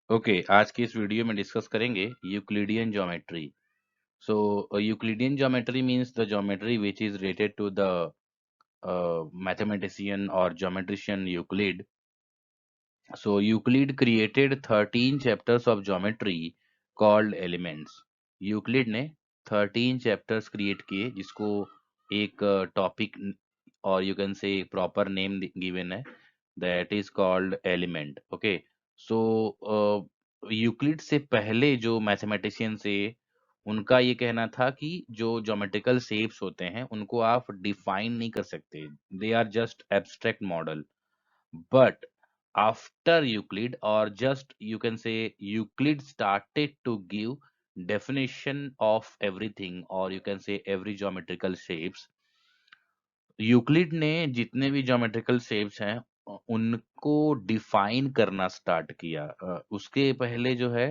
Okay, आज की इस वीडियो में डिस्कस करेंगे Euclidean geometry. So Euclidean geometry means the geometry which is related to the mathematician or geometrician Euclid. So Euclid created 13 chapters of geometry called elements. Euclid ने 13 chapters create किए जिसको एक topic और you can say proper name given है, that is called element. Okay, so Euclid से पहले जो mathematician से उनका ये कहना था कि जो ज्योमेट्रिकल शेप्स होते हैं उनको आप डिफाइन नहीं कर सकते, they are just abstract model. But after Euclid, or just you can say Euclid started to give definition of everything, or you can say every geometrical shapes. Euclid ने जितने भी ज्योमेट्रिकल शेप्स हैं उनको define करना start किया। उसके पहले जो है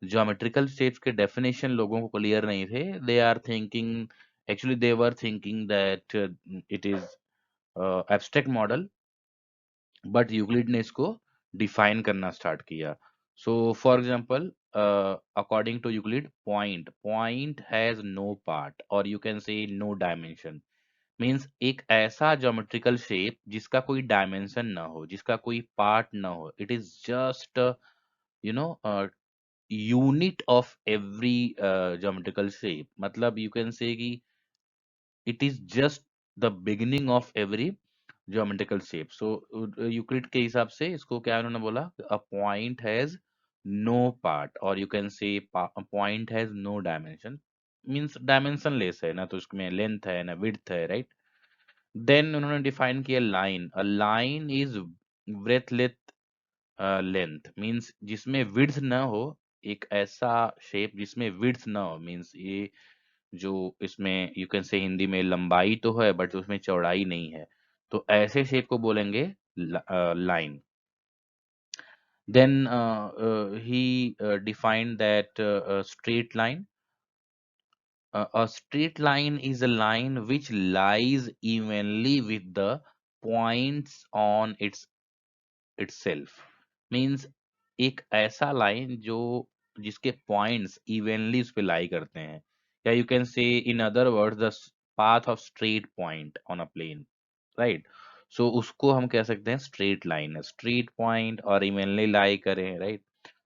ज्योमेट्रिकल शेप्स के डेफिनेशन लोगों को क्लियर नहीं थे। They are thinking, actually they were thinking that it is abstract model, but Euclid ने इसको डिफाइन करना स्टार्ट किया। So for example, according to Euclid, point point has no part और you can say no dimension. Means एक ऐसा geometrical shape जिसका कोई dimension ना हो, जिसका कोई पार्ट ना हो, it is just you know unit of every geometrical shape. मतलब यू कैन से कि it is just the beginning of every geometrical shape. So Euclid के हिसाब से इसको क्या उन्होंने बोला, a point has no part और you can say point has no dimension. Means dimensionless है, ना तो उसमें लेंथ है ना विड्थ है, राइट। देन उन्होंने डिफाइन किया line, a line is breathless length. Means जिसमें विड्थ ना हो, एक ऐसा शेप जिसमें विड्थ ना हो। मीन्स ये जो इसमें यू कैन से हिंदी में लंबाई तो है बट उसमें चौड़ाई नहीं है, तो ऐसे शेप को बोलेंगे line. Then he defined that straight line, a straight line is a line which lies evenly with the points on itself। Means एक ऐसा लाइन जो जिसके पॉइंट्स इवनली उस पे लाई करते हैं, या you can say in other words the path of straight point on a plane, right. So उसको हम कह सकते हैं स्ट्रेट लाइन है, स्ट्रेट पॉइंट और इवनली लाई करें, राइट।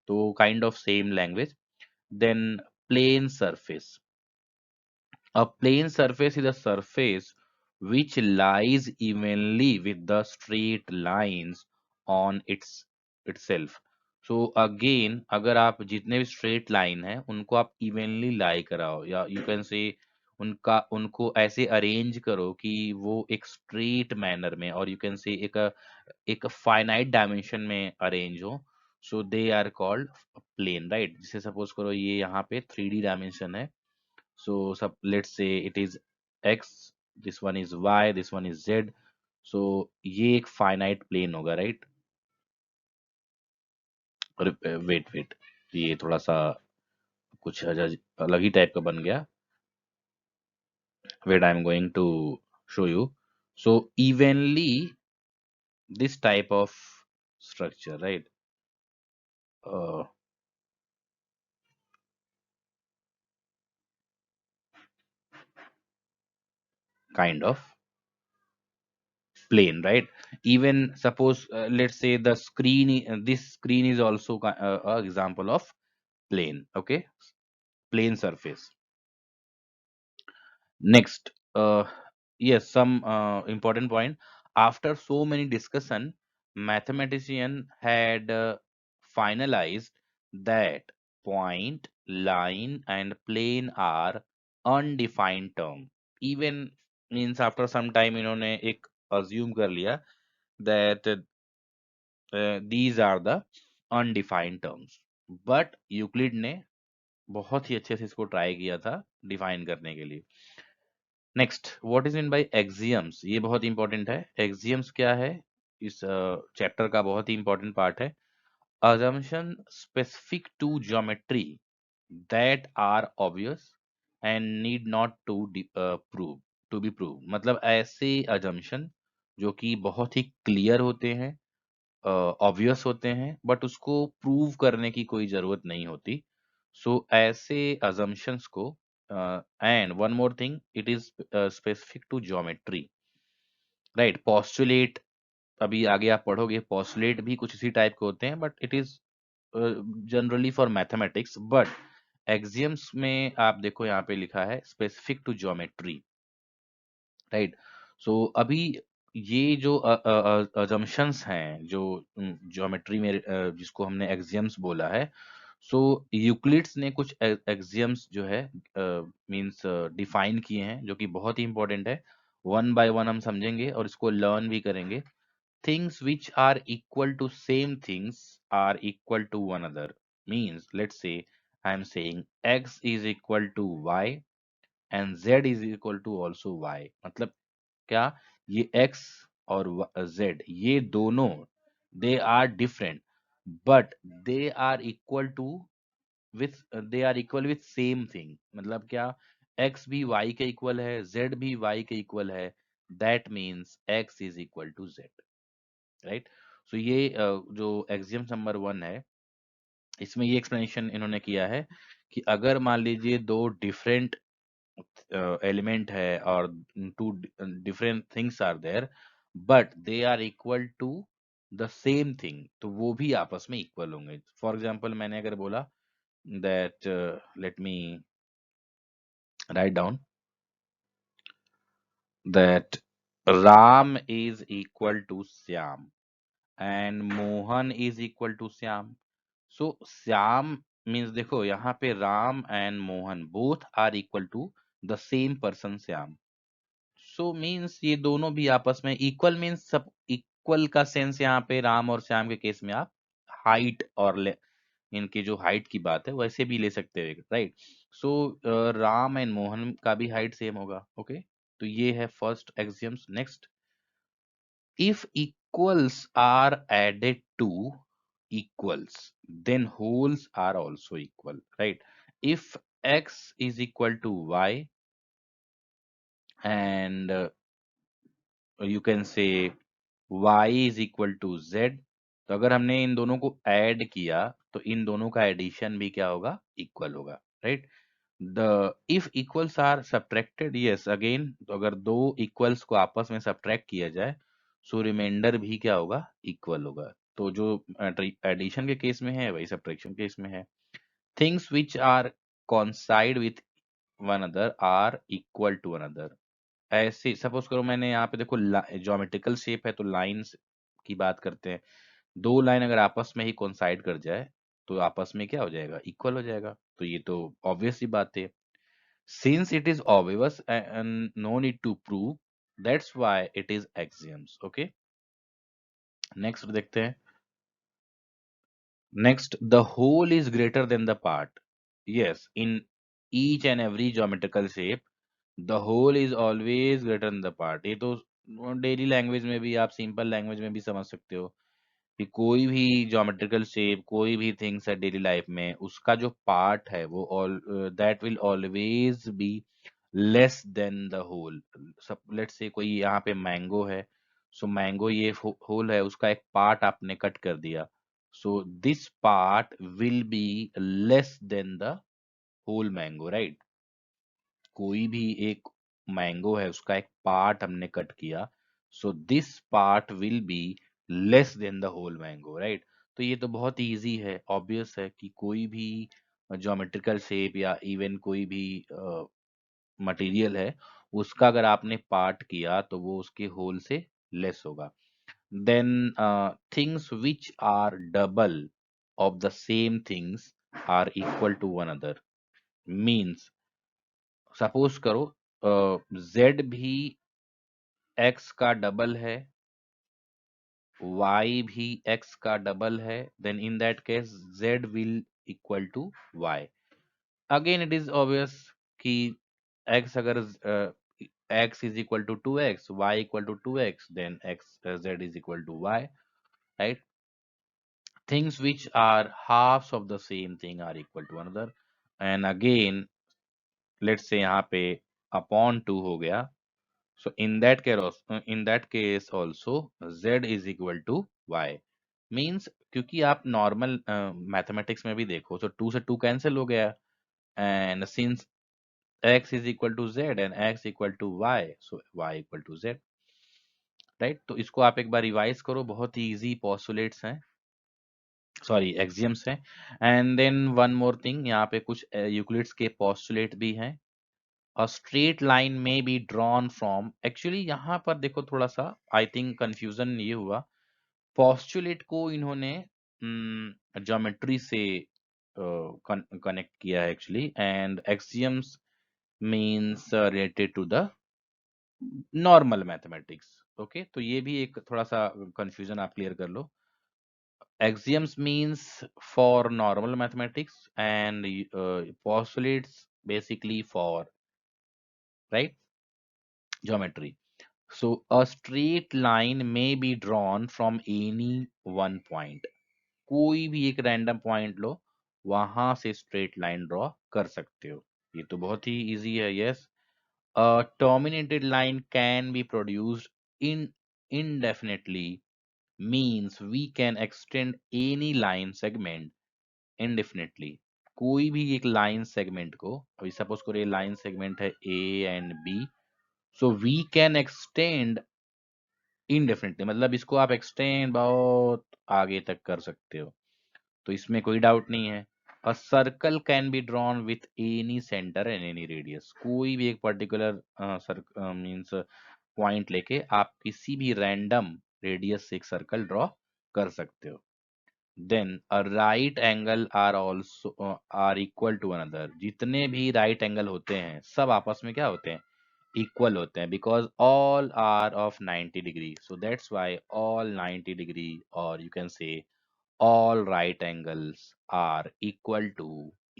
तो kind of same language. Then plane surface, a plane surface is a surface which lies evenly with the straight lines on itself। So again, अगर आप जितने भी straight line हैं उनको आप evenly lie कराओ, या you can say उनको ऐसे arrange करो कि वो एक straight manner में, और you can say एक finite dimension में arrange हो। So they are called plane, right। जैसे suppose करो ये यहाँ पे 3D dimension है। So let's say it is x, this one is y, this one is z। So ये एक finite plane होगा, right। और वेट वेट, ये थोड़ा सा कुछ अलग ही टाइप का बन गया। Wait, I am going to show you। So evenly this type of structure, right, uh, kind of plane, right। Even suppose let's say the screen, this screen is also a example of plane, okay, plane surface। Next, yes, some important point. After so many discussion, mathematician had finalized that point, line, and plane are undefined term। Even means after some time इन्होंने एक assume कर लिया that these are the undefined terms। But Euclid ने बहुत ही अच्छे से इसको try किया था डिफाइन करने के लिए। Next, what is mean by axioms, ये बहुत इंपॉर्टेंट है। एक्सियम्स क्या है, इस चैप्टर का बहुत ही इंपॉर्टेंट पार्ट है। assumption specific to geometry that are obvious and need not to prove to be proved। मतलब ऐसे assumption जो कि बहुत ही क्लियर होते हैं ऑब्वियस होते हैं, बट उसको प्रूव करने की कोई जरूरत नहीं होती। सो ऐसे अजम्पशंस को, and one more thing, it is specific to geometry, right. Postulate, अभी आगे आप पढ़ोगे, पोस्टुलेट भी कुछ इसी टाइप के होते हैं, but it is generally for mathematics. But axioms में आप देखो यहाँ पे लिखा है स्पेसिफिक टू ज्योमेट्री, राइट। सो अभी ये जो अजम्पशंस हैं जो ज्योमेट्री में, जिसको हमने एक्सियम्स बोला है, सो यूक्लिड्स ने कुछ एक्सियम्स जो है मींस डिफाइन किए हैं, जो कि बहुत ही इंपॉर्टेंट है। वन बाय वन हम समझेंगे और इसको लर्न भी करेंगे। Things which are equal to same things are equal to one another. Means, let's say I am saying x is equal to y and z is equal to also y. मतलब क्या, ये x और z ये दोनों, they are different but they are equal to with they are equal with same thing। मतलब क्या, x भी y के इक्वल है, z भी y के इक्वल है, that means x is equal to z, right. So ये जो एक्सियम नंबर वन है, इसमें ये एक्सप्लेनेशन इन्होंने किया है कि अगर मान लीजिए दो डिफरेंट एलिमेंट है और two different things are there, but they are equal to the same thing, तो वो भी आपस में इक्वल होंगे। फॉर एग्जांपल मैंने अगर बोला that, let me write down that Ram is equal to Shyam and Mohan is equal to Shyam. So Shyam means, देखो यहाँ पे Ram and Mohan both are equal to the same person Shyam. So means ये दोनों भी आपस में इक्वल, मीन्स सब इक्वल का सेंस यहाँ पे राम और श्याम के केस में आप हाइट और इनकी जो हाइट की बात है वैसे भी ले सकते हो, right. So Ram and Mohan का भी हाइट सेम होगा, ओके। तो ये है first axioms. Next, if equals are added to equals, then wholes are also equal, right? If x is equal to y and you can say y is equal to z, तो अगर हमने इन दोनों को add किया तो इन दोनों का एडिशन भी क्या होगा, इक्वल होगा, right. The if equals are subtracted, yes again, तो अगर दो इक्वल्स को आपस में सब्ट्रैक्ट किया जाए, सो रिमाइंडर भी क्या होगा, इक्वल होगा। तो जो एडिशन के केस में है वही सब्ट्रैक्शन केस में है। Things which are coincide with one another are equal to one another. ऐसे सपोज करो मैंने यहाँ पे देखो ज्योमेट्रिकल शेप है तो लाइंस की बात करते हैं। दो लाइन अगर आपस में ही कोइंसाइड कर जाए तो आपस में क्या हो जाएगा, इक्वल हो जाएगा। तो ये तो ऑब्वियस सी बात है। Since it is obvious and no need to prove, that's why it is axioms. Okay. Next देखते हैं। Next, the whole is greater than the part. Yes, in each and every geometrical shape, the whole is always greater than the part। ये तो daily language में भी, आप simple language में भी समझ सकते हो कि कोई भी ज्योमेट्रिकल शेप, कोई भी थिंग्स है डेली लाइफ में, उसका जो पार्ट है वो all that will always be less than the whole. सब लेट्स से कोई यहाँ पे मैंगो है, सो मैंगो ये होल है, उसका एक पार्ट आपने कट कर दिया, so this part will be less than the whole mango, right. कोई भी एक मैंगो है, उसका एक पार्ट हमने कट किया, so this part will be less than the whole mango, right. तो ये तो बहुत इजी है, ऑब्वियस है कि कोई भी ज्योमेट्रिकल शेप या इवन कोई भी मटेरियल है, उसका अगर आपने पार्ट किया तो वो उसके होल से लेस होगा। Then things which are double of the same things are equal to one another. Means suppose करो z भी x का डबल है, y भी x का डबल है, then in that case z will equal to y। Again it is obvious कि x अगर x is equal to 2x, y equal to 2x, then z is equal to y, right? Things which are halves of the same thing are equal to another, and again let's say यहाँ पे upon 2 हो गया, so in that case also z is equal to y। Means क्योंकि आप normal mathematics में भी देखो तो 2 से 2 कैंसिल हो गया, and since x is equal to z and x equal to y, so y equal to z, right. तो इसको आप एक बार रिवाइज करो, बहुत ही इजी पोस्टुलेट्स हैं, सॉरी एक्सियम्स हैं। And then one more thing, यहाँ पे कुछ यूक्लिड्स के पोस्टुलेट भी हैं। A straight line may be drawn from, actually यहाँ पर देखो थोड़ा सा आई थिंक कंफ्यूजन ये हुआ, पोस्टुलेट को इन्होंने ज्योमेट्री से कनेक्ट किया है actually, and axioms means related to the normal mathematics. Okay, तो ये भी एक थोड़ा सा कंफ्यूजन आप क्लियर कर लो। Axioms means for normal mathematics, and postulates basically for, right, geometry. So a straight line may be drawn from any one point. कोई भी एक रैंडम पॉइंट लो, वहां से स्ट्रेट लाइन ड्रॉ कर सकते हो। ये तो बहुत ही इजी है। Yes, a terminated line can be produced in indefinitely, means we can extend any line segment indefinitely। कोई भी एक लाइन सेगमेंट को, अभी सपोज करो ये लाइन सेगमेंट है A and B, so we can extend indefinitely, मतलब इसको आप एक्सटेंड बहुत आगे तक कर सकते हो, तो इसमें कोई डाउट नहीं है। A circle can be drawn with any centre and any radius, कोई भी एक पर्टिकुलर मींस पॉइंट लेके आप किसी भी रैंडम रेडियस से एक सर्कल ड्रॉ कर सकते हो। Then a right angle are also are equal to another, जितने भी राइट एंगल होते हैं सब आपस में क्या होते हैं, इक्वल होते हैं, because all are of 90 degree, so that's why all 90 degree, और you can say all right angles are equal to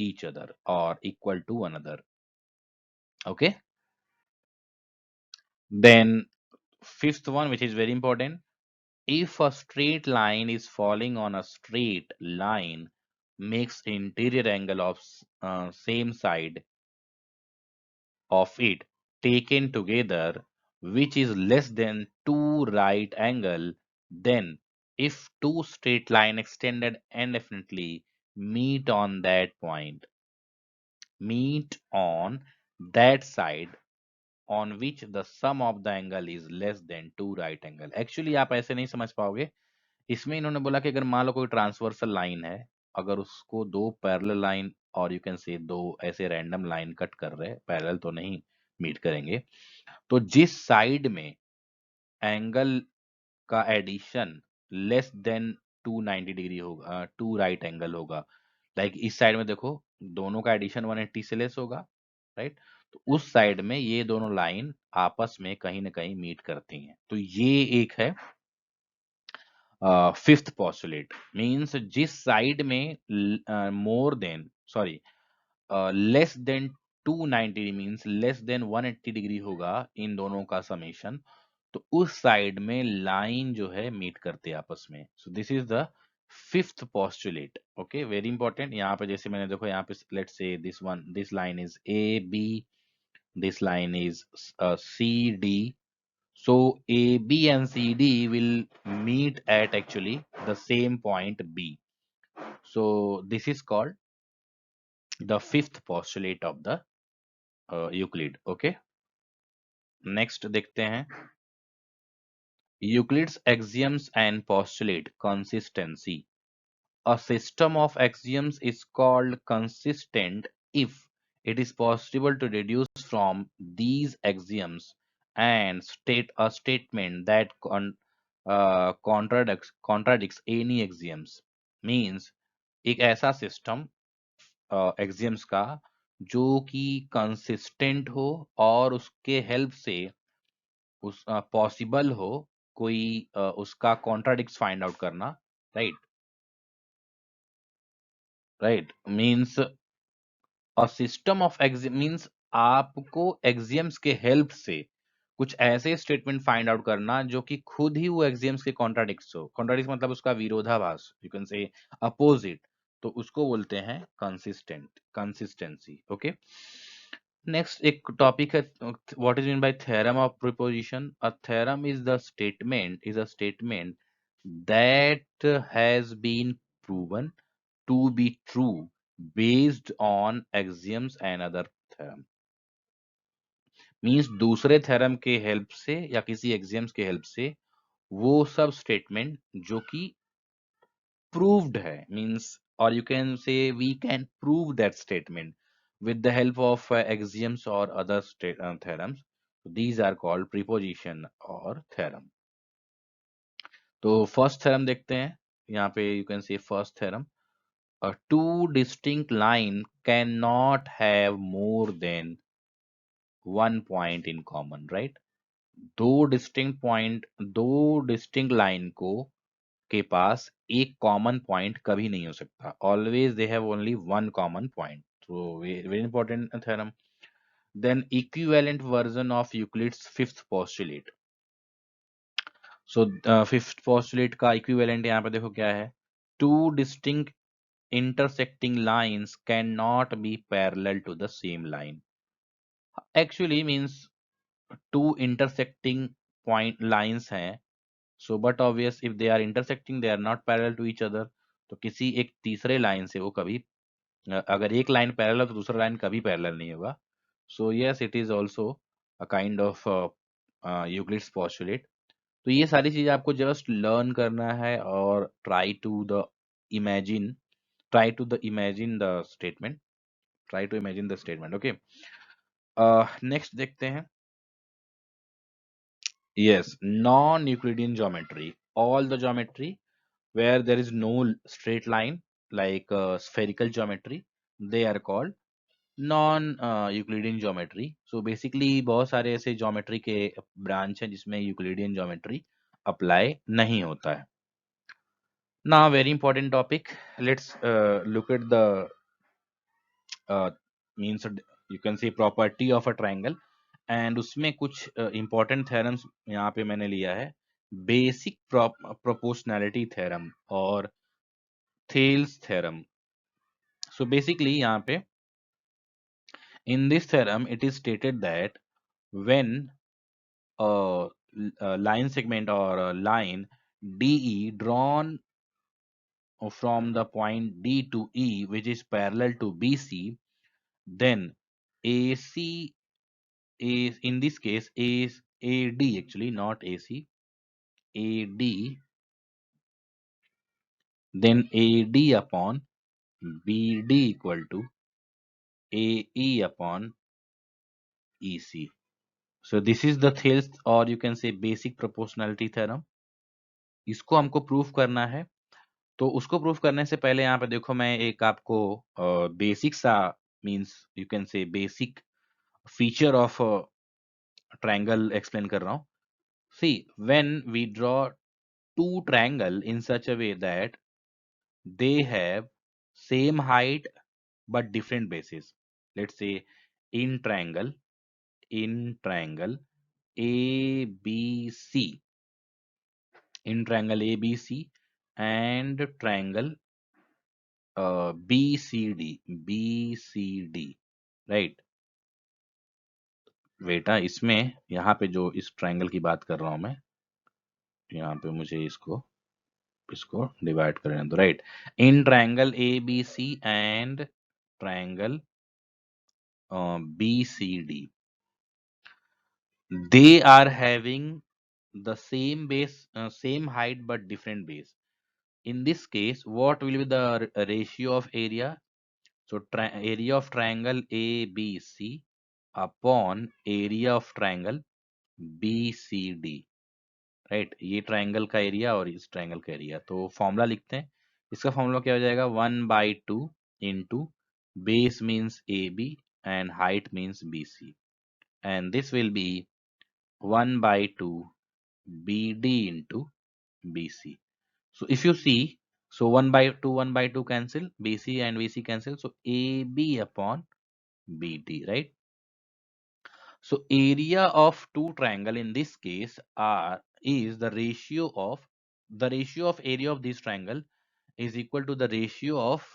each other or equal to another। Okay, then fifth one, which is very important, if a straight line is falling on a straight line makes interior angle of same side of it taken together, which is less than two right angle, then if two straight line extended indefinitely meet on that point, meet on that side on which the sum of the angle is less than two right angle। Actually आप ऐसे नहीं समझ पाओगे, इसमें इन्होंने बोला कि अगर मान लो कोई ट्रांसवर्सल लाइन है, अगर उसको दो पैरेलल लाइन और यू कैन से दो ऐसे रैंडम लाइन कट कर रहे हैं, पैरेलल तो नहीं मीट करेंगे, तो जिस साइड में एंगल का एडिशन लेस देन 290 डिग्री होगा, टू राइट एंगल होगा, लाइक इस साइड में देखो दोनों का एडिशन 180 से लेस होगा, राइट, तो उस साइड में ये दोनों लाइन आपस में कहीं ना कहीं मीट करती हैं। तो ये एक है फिफ्थ पोस्टुलेट, मींस जिस साइड में more than, sorry, less than 290 means less than 180 degree होगा इन दोनों का समेशन, तो उस साइड में लाइन जो है मीट करते हैं आपस में। So this is the fifth postulate. Okay, very important. यहाँ पे जैसे मैंने देखो, यहाँ पे let's say this one, this line is A B, this line is CD, so AB and CD will meet at actually the same point B, so this is called the fifth postulate of the Euclid। okay, next देखते हैं Euclid's axioms and postulate consistency। A system of axioms is called consistent if it is possible to deduce from these axioms and state a statement that contradicts any axioms। Means एक ऐसा system axioms का जो कि consistent हो और उसके help से उस पॉसिबल हो कोई उसका कॉन्ट्राडिक्ट फाइंड आउट करना, right, right, means a system of axiom means आपको एक्सियम्स के हेल्प से कुछ ऐसे स्टेटमेंट फाइंड आउट करना जो कि खुद ही वो एक्सियम्स के कॉन्ट्राडिक्ट्स हो। कॉन्ट्राडिक्ट मतलब उसका विरोधाभास, यू कैन से अपोजिट, तो उसको बोलते हैं कंसिस्टेंट, कंसिस्टेंसी। ओके, नेक्स्ट एक टॉपिक है, what is mean by theorem of preposition. A theorem is the statement, is a statement that has been proven to be true based on axioms and other theorem. Means दूसरे theorem के help से या किसी exams के help से वो सब statement जो कि proved है मीन्स और you can say we can prove that statement with the help of axioms or other theorems. These are called preposition or theorem. तो फर्स्ट थ्योरम देखते हैं. यहाँ पे यू कैन से first theorem, a two distinct line cannot have more than one point in common, right? दो distinct line को के पास एक कॉमन पॉइंट कभी नहीं हो सकता. Always they have only one common point. so very important theorem. Then equivalent version of Euclid's fifth postulate. So fifth postulate का equivalent यहाँ पे देखो क्या है. Two distinct intersecting lines cannot be parallel to the same line. Actually means two intersecting point lines हैं. So but obvious if they are intersecting they are not parallel to each other. तो किसी एक तीसरे line से वो कभी अगर एक लाइन पैरेलल है तो दूसरा लाइन कभी पैरेलल नहीं होगा. So yes it is also a kind of Euclid's postulate. तो ये सारी चीजें आपको जस्ट लर्न करना है और imagine try to the imagine the statement try to imagine the statement. Okay, next देखते हैं. Yes, non Euclidean geometry, all the geometry where there is no straight line like spherical geometry, they are called non Euclidean geometry. So basically बहुत सारे ऐसे geometry के branch हैं जिसमें Euclidean geometry apply नहीं होता है. ना very important topic, let's look at the means you can से property of a triangle. And उसमें कुछ इंपॉर्टेंट थ्योरम्स यहाँ पे मैंने लिया है. बेसिक प्रोपोर्शनैलिटी थ्योरम और थेल्स थ्योरम. सो बेसिकली यहाँ पे in this theorem it is stated that when a line segment or a line DE drawn from the point D to E which is parallel to BC, then AC is in this case is AD, actually not AC, AD, then AD upon BD equal to AE upon EC. So this is the Thales or you can say basic proportionality theorem. इसको हमको proof करना है. तो उसको proof करने से पहले यहाँ पे देखो मैं एक आपको बेसिक सा means you can say basic feature of triangle explain कर रहा हूँ. See when we draw two triangle in such a way that they have same height but different basis. Let's say in triangle A B C, in triangle A B C and triangle B C D, right. बेटा इसमें यहाँ पे जो इस triangle की बात कर रहा हूं मैं, यहाँ पे मुझे इसको इसको डिवाइड करने दो, right. In triangle A B C and triangle B C D, they are having the same base, same height but different base. In this case, what will be the ratio of area? So area of triangle ABC upon area of triangle BCD, right. ये triangle का area और इस triangle का area. तो formula लिखते हैं. इसका formula क्या हो जाएगा? 1/2 into base means A B and height means B C, and this will be 1/2 BD into BC. So if you see, so 1/2 cancel, BC and BC cancel, so AB upon BD, right? So area of two triangle in this case are is the ratio of area of this triangle is equal to the ratio of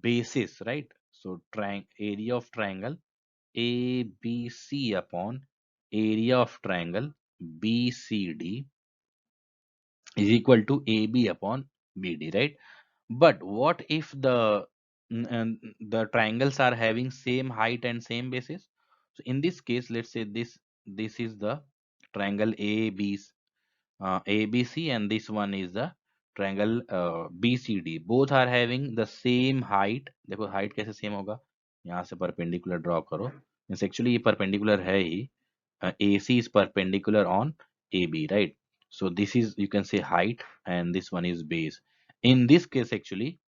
bases, right? So area of triangle ABC upon area of triangle BCD is equal to AB upon BD, right? But what if the triangles are having same height and same basis? So in this case, let's say this is the triangle ABC, and this one is the triangle BCD. Both are having the same height. देखो height कैसे same होगा? यहाँ से perpendicular draw करो. Means actually ये perpendicular है ही. AC is perpendicular on AB, right? So this is, you can say, height, and this one is base. In this case, actually,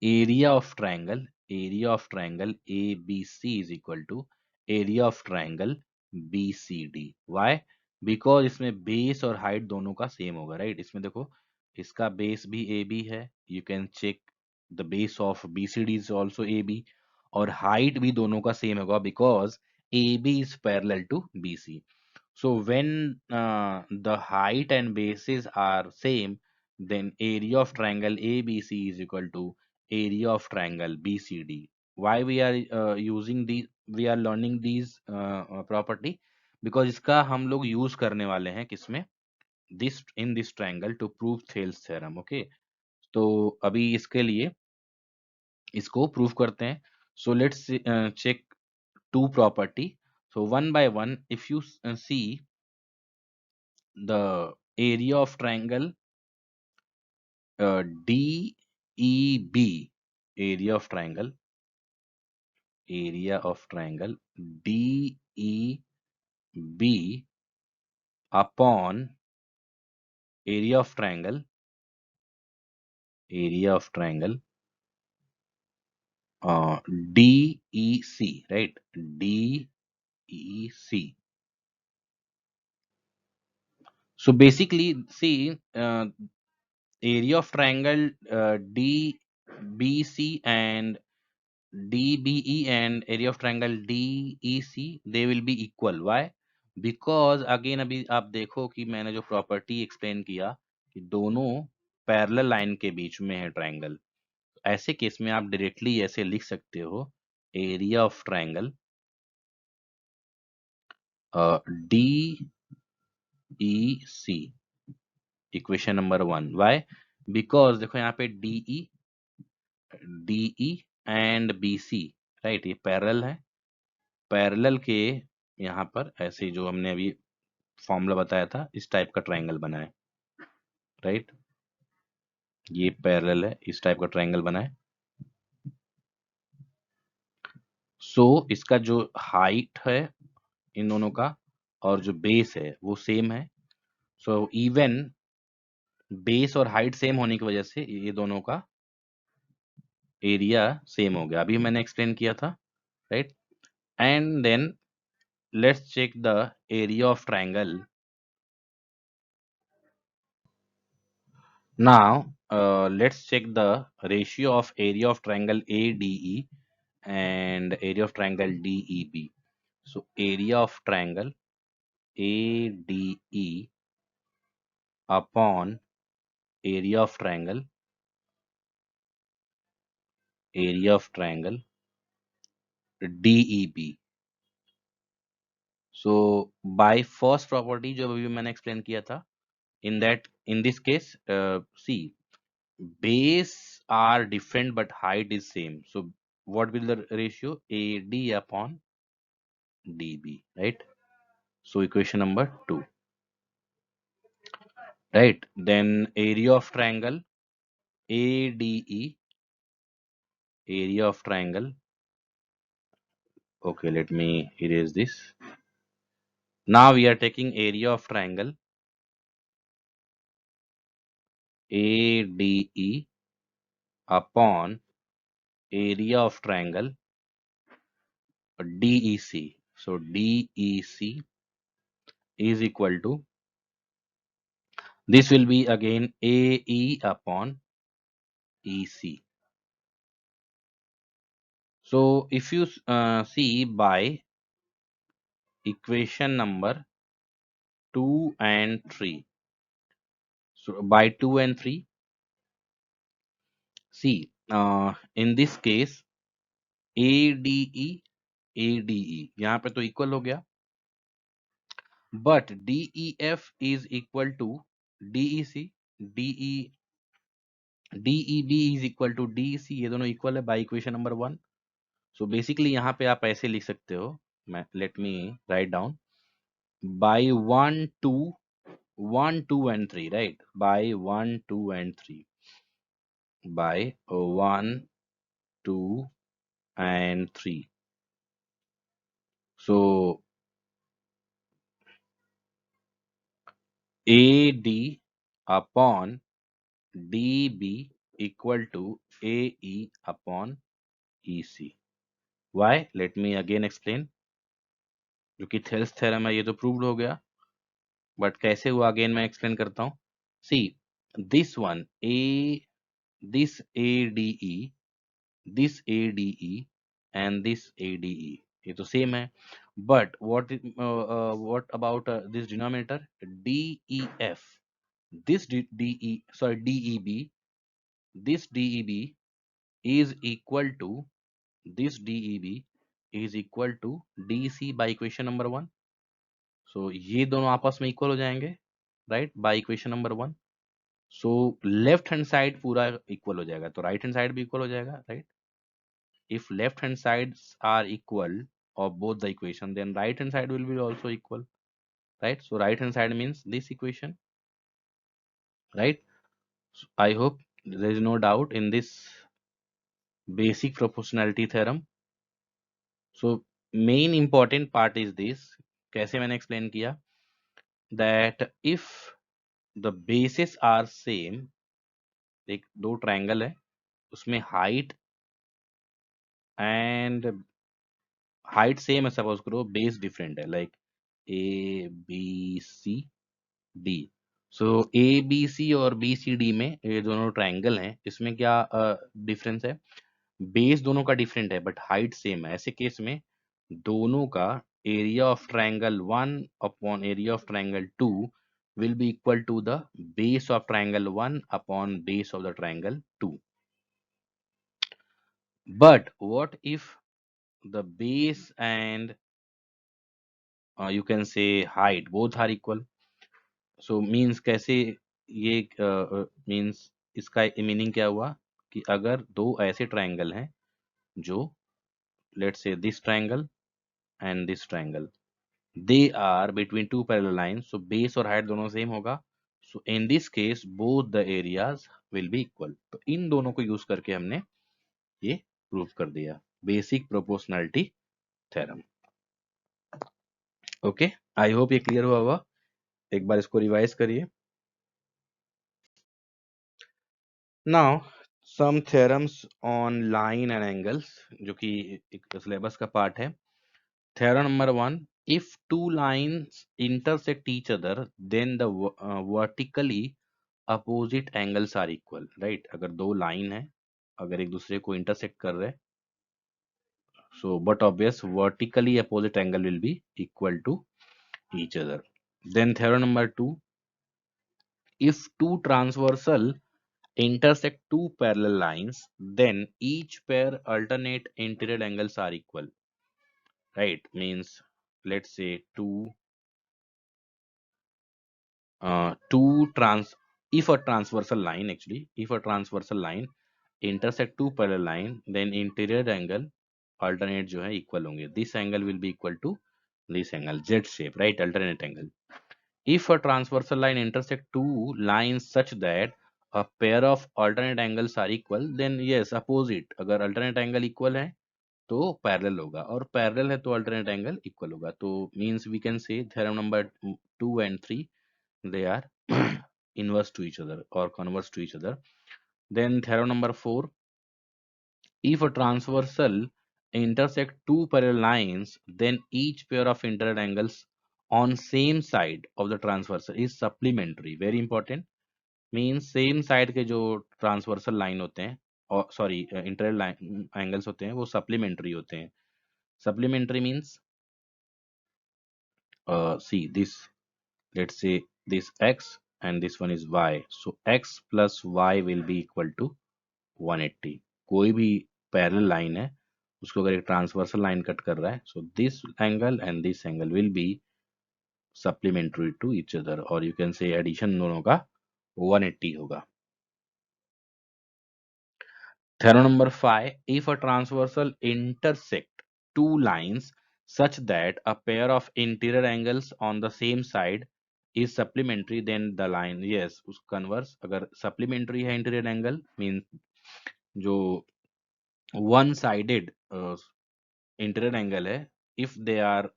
area of triangle ABC is equal to area of triangle BCD. Why? Because इसमें base और height दोनों का same होगा, right? इसमें देखो, इसका base भी AB है. You can check the base of BCD is also AB, और हाइट भी दोनों का सेम होगा because AB is parallel to BC. So when the height and bases are same, then area of triangle ABC is equal to area of triangle BCD. Why we are using the we are learning these property? Because इसका हम लोग use करने वाले हैं किसमें? This in this triangle to prove Thales theorem. Okay. तो अभी इसके लिए इसको prove करते हैं. So let's check two property. So one by one, if you see the area of triangle DEB, area of triangle, area of triangle DEB upon area of triangle, area of triangle DEC, right? DEC. So basically, see, area of triangle DBC and DBE and area of triangle DEC, they will be equal. Why? Because again अभी आप देखो कि मैंने जो property explain किया कि दोनों parallel line के बीच में है ट्रायंगल. ऐसे केस में आप डायरेक्टली ऐसे लिख सकते हो area of triangle DEC, equation number 1. Why? Because देखो यहाँ पे DE एंड BC, राइट, ये पैरेलल है. पैरेलल के यहाँ पर ऐसे जो हमने अभी फॉर्मूला बताया था, इस टाइप का ट्रायंगल बना है, राइट? ये पैरेलल है, इस टाइप का ट्रायंगल बना है. सो इसका जो हाइट है इन दोनों का और जो बेस है वो सेम है. सो इवन बेस और हाइट सेम होने की वजह से ये दोनों का एरिया सेम हो गया. अभी मैंने एक्सप्लेन किया था, right? And then let's check the area of triangle. Now, let's check the ratio of area of triangle ADE and area of triangle DEB. So, area of triangle ADE upon area of triangle DEB. So, by first property जो अभी मैंने explain किया था, in this case, see, base are different but height is same. So, what will the ratio? AD upon DB, right? So equation number 2, right? Then area of triangle ADE, area of triangle. Okay, let me erase this. Now we are taking area of triangle ADE upon area of triangle DEC. So DEC is equal to, this will be again AE upon EC. So if you see by equation number 2 and 3. So by 2 and 3, see, in this case ADE ADE यहाँ पे तो equal हो गया, but DEF is equal to DEC, DE DEB is equal to DEC, ये दोनों इक्वल है by equation number 1। So basically यहाँ पे आप ऐसे लिख सकते हो, मैं let me write down, by 1 2 1 2 and 3, right? By 1 2 and 3, by 1 2 and 3. So AD upon DB equal to AE upon EC. Why? Let me again explain. जो कि थेल्स थ्योरम है ये तो प्रूव्ड हो गया, बट कैसे हुआ अगेन मैं एक्सप्लेन करता हूँ। See this one A, this ADE, this ADE and this ADE, ये तो सेम है, but what about this denominator DEF, this DEB, this DEB is equal to, this DEB is equal to DC by equation number 1। सो ये दोनों आपस में equal हो जाएंगे, right, bye equation number 1। So left hand side पूरा equal हो जाएगा, तो राइट हैंड साइड भी इक्वल हो जाएगा, right. If left hand sides are equal of both the equation, then right hand side will be also equal, right? So right hand side means this equation, right? So I hope there is no doubt in this basic proportionality theorem. So main important part is this, कैसे मैंने explain किया, that if the bases are same, एक दो triangle है, उसमें height and height same है, suppose करो base different है, like ABCD। सो ABC और BCD में ये दोनों ट्रायंगल हैं, इसमें क्या डिफरेंस है, बेस दोनों का डिफरेंट है बट हाइट सेम है। ऐसे केस में दोनों का area of triangle 1 upon area of triangle 2 will be equal to the base of triangle 1 upon base of the triangle 2। But what if the base and you can say height both are equal? So means कैसे, ये means इसका meaning क्या हुआ कि अगर दो ऐसे triangle हैं जो, let's say this triangle and this triangle, they are between two parallel lines, so base और हाइट दोनों सेम होगा। So in this case both the areas will be equal. तो इन दोनों को यूज करके हमने ये प्रूव कर दिया, basic proportionality theorem. Okay, I hope ये क्लियर हुआ होगा। एक बार इसको रिवाइज करिए। Now some theorems on line and angles, जो कि एक सिलेबस का पार्ट है। Theorem number 1, if two lines intersect each other then the vertically opposite angles are equal, right. अगर दो लाइन है, अगर एक दूसरे को इंटरसेक्ट कर रहे, so but obvious vertically opposite angle will be equal to each other. Then theorem number 2, if two transversal intersect two parallel lines, then each pair alternate interior angles are equal, right? Means let's say two trans if a transversal line, actually if a transversal line intersect two parallel line, then interior angle alternate जो है equal होंगे, this angle will be equal to this angle, Z shape, right? Alternate angle. If a transversal line intersect two lines such that a pair of alternate angles are equal, then yes, opposite, अगर alternate angle equal है तो parallel होगा, और parallel है तो alternate angle equal होगा। तो means we can say theorem number 2 and 3 they are inverse to each other or converse to each other. Then theorem number 4, if a transversal intersect two parallel lines, then each pair of interior angles on same side of the transversal is supplementary, very important। Means same side के जो transversal line होते हैं, और sorry internal line angles होते हैं, वो supplementary होते हैं। Supplementary means see this, let's say this x and this one is y, so x plus y will be equal to 180। कोई भी पैरेलल लाइन है, उसको अगर एक ट्रांसवर्सल लाइन कट कर रहा है, so this angle and this angle will be supplementary to each other, और यू कैन से एडिशन दोनों का 180 होगा। Theorem number 5, if a transversal intersect two lines such that a pair of interior angles on the same side is supplementary, then the line, yes, उस converse, अगर supplementary है interior angle means जो one sided interior angle है, if they are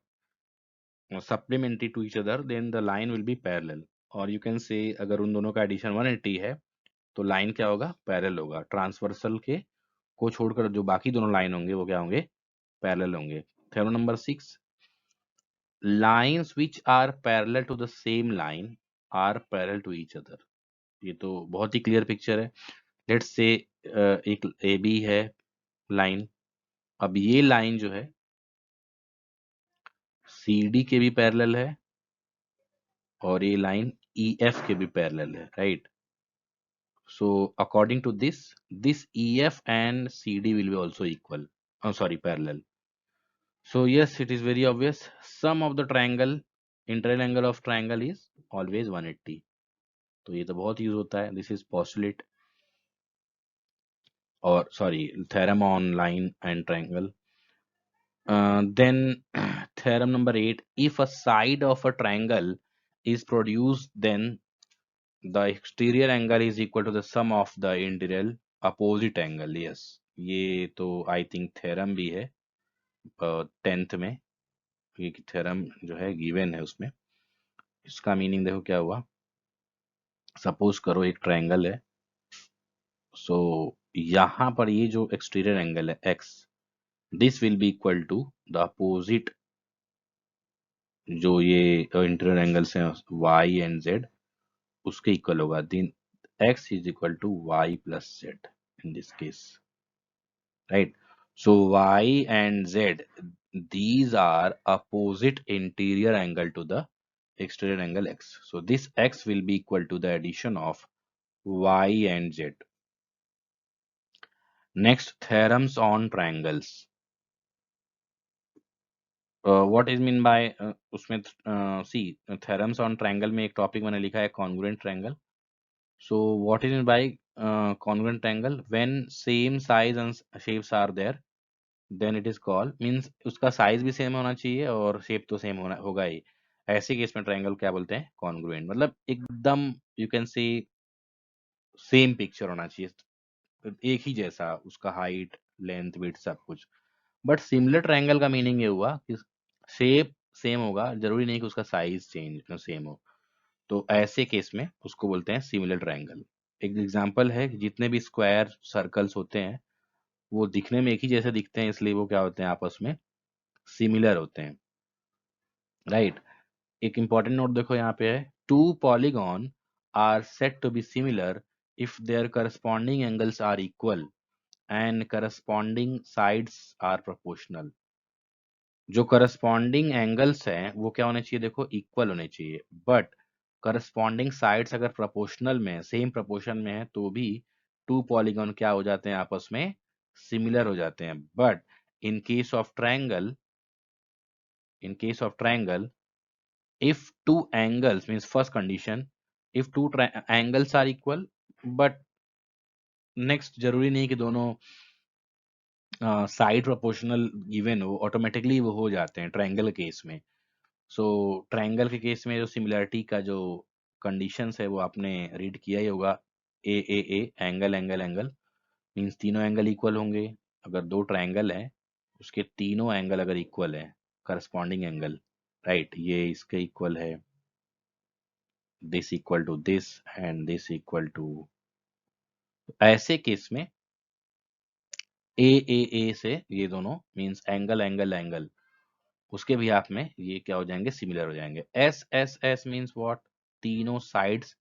supplementary to each other, then the line will be parallel, और you can say अगर उन दोनों का addition 180 है तो लाइन क्या होगा, पैरेलल होगा। ट्रांसवर्सल के को छोड़कर जो बाकी दोनों लाइन होंगे वो क्या होंगे, पैरेलल होंगे। Theorem number 6, lines which are parallel to the same line are parallel to each other. ये तो बहुत ही क्लियर पिक्चर है। लेट्स से एक ए बी है लाइन, अब ये लाइन जो है सी डी के भी पैरेलल है और ये लाइन ई एफ के भी पैरेलल है, right. So according to this EF and CD will be also equal. Oh, sorry, parallel. So yes, it is very obvious. Sum of the triangle, internal angle of triangle is always 180. तो ये तो बहुत use होता है. This is postulate or sorry, theorem on line and triangle. Then theorem number 8, if a side of a triangle is produced, then the exterior angle is equal to the sum of the interior opposite angle. Yes, ये तो I think theorem भी है 10th में, ये theorem जो है given है उसमें। इसका मीनिंग देखो क्या हुआ, सपोज करो एक ट्रायंगल है, सो यहाँ पर ये जो एक्सटीरियर एंगल है x, this will be equal to the opposite जो ये इंटीरियर एंगल्स हैं y एंड z, उसके इक्वल होगा। Then x is equal to y plus z in this case, right? So y and z, these are opposite interior angle to the exterior angle x. So this x will be equal to the addition of y and z. Next, theorems on triangles. What is mean by उसमें see theorems on triangle में एक topic मैंने लिखा है congruent triangle. So what is mean by congruent triangle? When same size and shapes are there, then it is called, means उसका size भी same होना चाहिए और शेप तो सेम होना होगा ही, ऐसे केस में ट्रायंगल क्या बोलते हैं, कॉन्ग्रुएंट। मतलब एकदम यू कैन से सेम पिक्चर होना चाहिए, एक ही जैसा उसका हाइट लेंथ विड्थ सब कुछ। बट सिमिलर ट्रायंगल का मीनिंग ये हुआ कि शेप सेम होगा, जरूरी नहीं कि उसका साइज चेंज सेम हो। तो ऐसे केस में उसको बोलते हैं सिमिलर ट्रायंगल। एक एग्जांपल है कि जितने भी स्क्वायर सर्कल्स होते हैं वो दिखने में एक ही जैसे दिखते हैं, इसलिए वो क्या होते हैं, आपस में सिमिलर होते हैं, राइट। एक इंपॉर्टेंट नोट देखो यहाँ पे है, two polygon are set to be similar if their corresponding angles are equal and corresponding sides are proportional. जो करस्पॉन्डिंग एंगल्स हैं वो क्या होने चाहिए, देखो इक्वल होने चाहिए, बट करस्पॉन्डिंग साइड्स अगर प्रोपोर्शनल में सेम प्रोपोर्शन में है तो भी टू पॉलीगॉन क्या हो जाते हैं, आपस में सिमिलर हो जाते हैं। But in case of triangle, in case of triangle, if two angles means first condition, if two angles are equal, but next जरूरी नहीं कि दोनों साइड प्रोपोर्शनल गिवन हो, ऑटोमेटिकली वो हो जाते हैं ट्रायंगल केस में। सो ट्रायंगल के केस में जो सिमिलरिटी का जो कंडीशंस है वो आपने रीड किया ही होगा, A angle angle angle means तीनों एंगल इक्वल होंगे। अगर दो ट्रायंगल है उसके तीनों एंगल अगर इक्वल है, करस्पॉन्डिंग एंगल, राइट, ये इसके इक्वल है, this equal to this and this equal to, ऐसे केस में ए से ये दोनों मींस एंगल एंगल एंगल उसके भी आप में ये क्या हो जाएंगे, सिमिलर हो जाएंगे। एस मींस व्हाट, तीनों साइड्स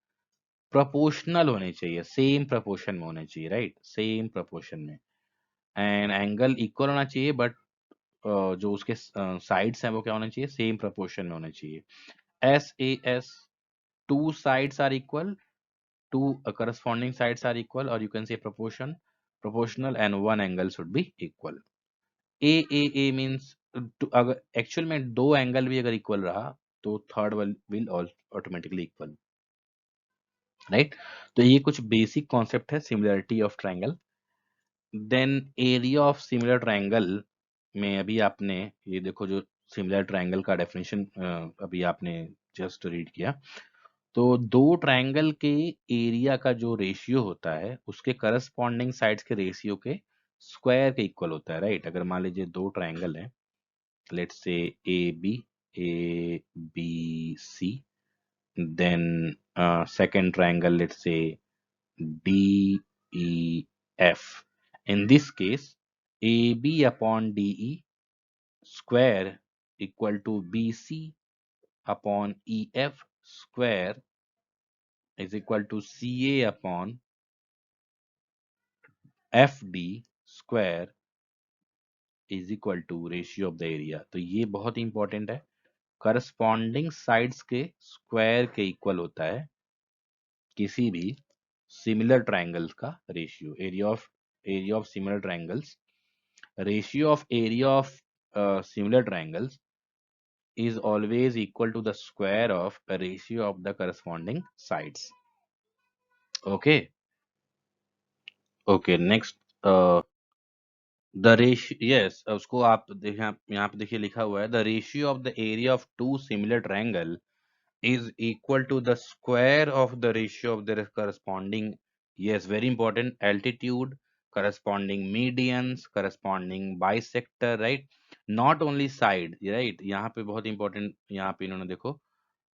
प्रोपोर्शनल होने चाहिए, सेम प्रोपोर्शन में होने चाहिए, राइट, सेम प्रोपोर्शन में। एंड एंगल इक्वल होना चाहिए, बट जो उसके साइड्स हैं वो क्या होना चाहिए, सेम प्रोपोर्शन में होने चाहिए। As two sides are equal, two corresponding sides are equal, or you can say proportional, and one angle should be equal. A means अगर एक्चुअल में दो एंगल भी अगर इक्वल रहा तो third will automatically equal, right. तो ये कुछ बेसिक कॉन्सेप्ट है similarity of triangle. Then area of similar triangle में अभी आपने ये देखो जो सिमिलर ट्रायंगल का डेफिनेशन अभी आपने जस्ट रीड किया। तो दो ट्रायंगल के एरिया का जो रेशियो होता है उसके करस्पॉन्डिंग साइड्स के रेशियो के स्क्वायर के इक्वल होता है, राइट। अगर मान लीजिए दो ट्रायंगल हैं, let's say A B C, then second triangle, let's say DEF. In this case, AB upon DE square equal to BC upon EF square is equal to CA upon FD square is equal to ratio of the area। तो ये बहुत important है, corresponding sides के square के equal होता है किसी भी सिमिलर ट्रायंगल्स का ratio. Area of similar triangles, ratio of area of similar triangles is always equal to the square of a ratio of the corresponding sides। Okay, okay, next the ratio, yes, उसको आप देखिए, यहाँ पे देखिए लिखा हुआ है the ratio of the area of two similar triangle is equal to the square of the ratio of their corresponding, yes, very important, altitude, corresponding medians, corresponding bisector, right, not only side, right। यहाँ पे बहुत important, यहाँ पे इन्होंने देखो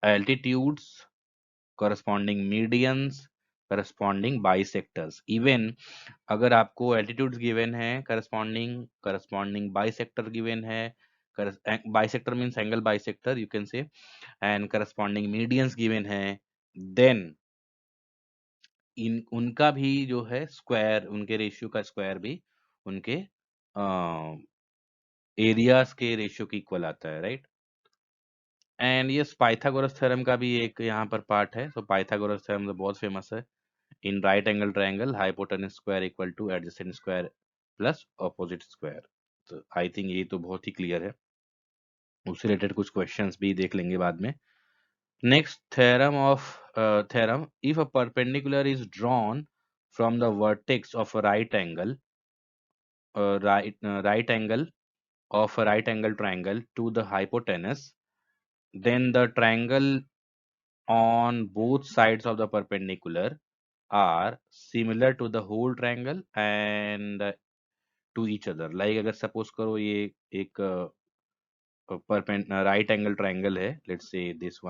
altitudes, corresponding medians, corresponding bisectors, even अगर आपको altitudes given है, corresponding bisector given है, bisector means angle bisector you can say, and corresponding medians given है, then इन उनका भी जो है स्क्वायर, उनके रेशियो का स्क्वायर भी उनके एरियाज के रेशियो के इक्वल आता है, राइट। एंड ये पाइथागोरस थ्योरम का भी एक यहाँ पर पार्ट है। सो पाइथागोरस थ्योरम तो बहुत फेमस है। In right angle triangle hypotenuse square equal two adjacent square plus opposite square. तो आई थिंक ये तो बहुत ही क्लियर है, उससे रिलेटेड कुछ क्वेश्चंस भी देख लेंगे बाद में। Next theorem, if a perpendicular is drawn from the vertex of a right angle of a right angle triangle to the hypotenuse, then the triangle on both sides of the perpendicular are similar to the whole triangle and to each other। Like अगर suppose करो ये एक right angle triangle है, let's say this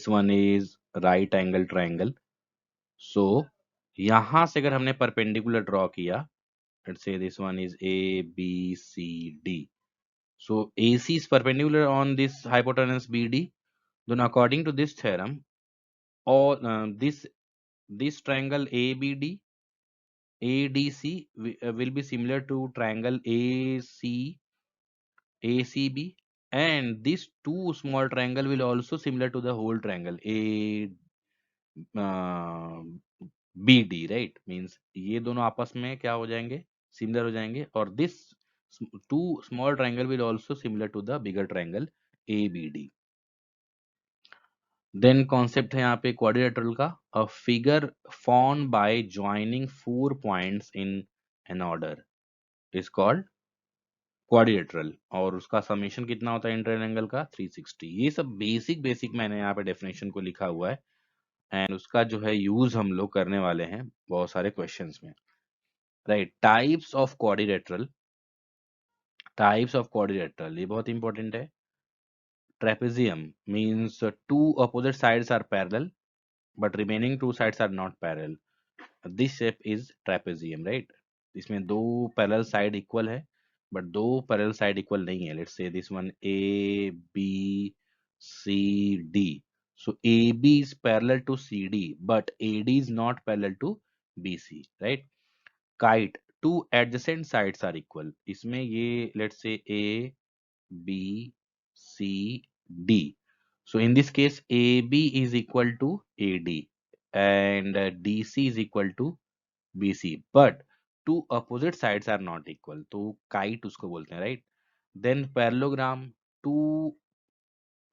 one is right angle triangle। सो यहां से अगर हमने perpendicular draw किया, let's say this one is A B C D, so A C is perpendicular on this hypotenuse B D, then according to this theorem all this triangle ABD ADC will be similar to triangle ACB, and these two small triangle will also similar to the whole triangle A B D, right. Means ये दोनों आपस में क्या हो जाएंगे, similar हो जाएंगे, और this two small triangle will also similar to the bigger triangle A B D. Then concept है यहाँ पे क्वाड्रिलेटरल का, a figure form by joining 4 points in an order is called quadrilateral, और उसका समेशन कितना होता है इंटर एंगल का 360। ये सब बेसिक बेसिक मैंने यहाँ पे डेफिनेशन को लिखा हुआ है, एंड उसका जो है यूज हम लोग करने वाले हैं बहुत सारे क्वेश्चंस में, राइट। टाइप्स ऑफ क्वाड्रिलेटरल ये बहुत इंपॉर्टेंट है। Trapezium means two opposite sides are parallel but remaining two sides are not parallel, this shape is trapezium, right. इसमें दो पैरेलल साइड इक्वल है बट दो पैरेलल साइड इक्वल नहीं है। Let's say this one A B C D, so AB is parallel to CD but AD is not parallel to BC, right। Kite, two adjacent sides are equal, इसमें ये let's say A B C D, so in this case AB is equal to AD and DC is equal to BC, but two opposite sides are not equal, तो kite उसको बोलते हैं, right। then parallelogram, two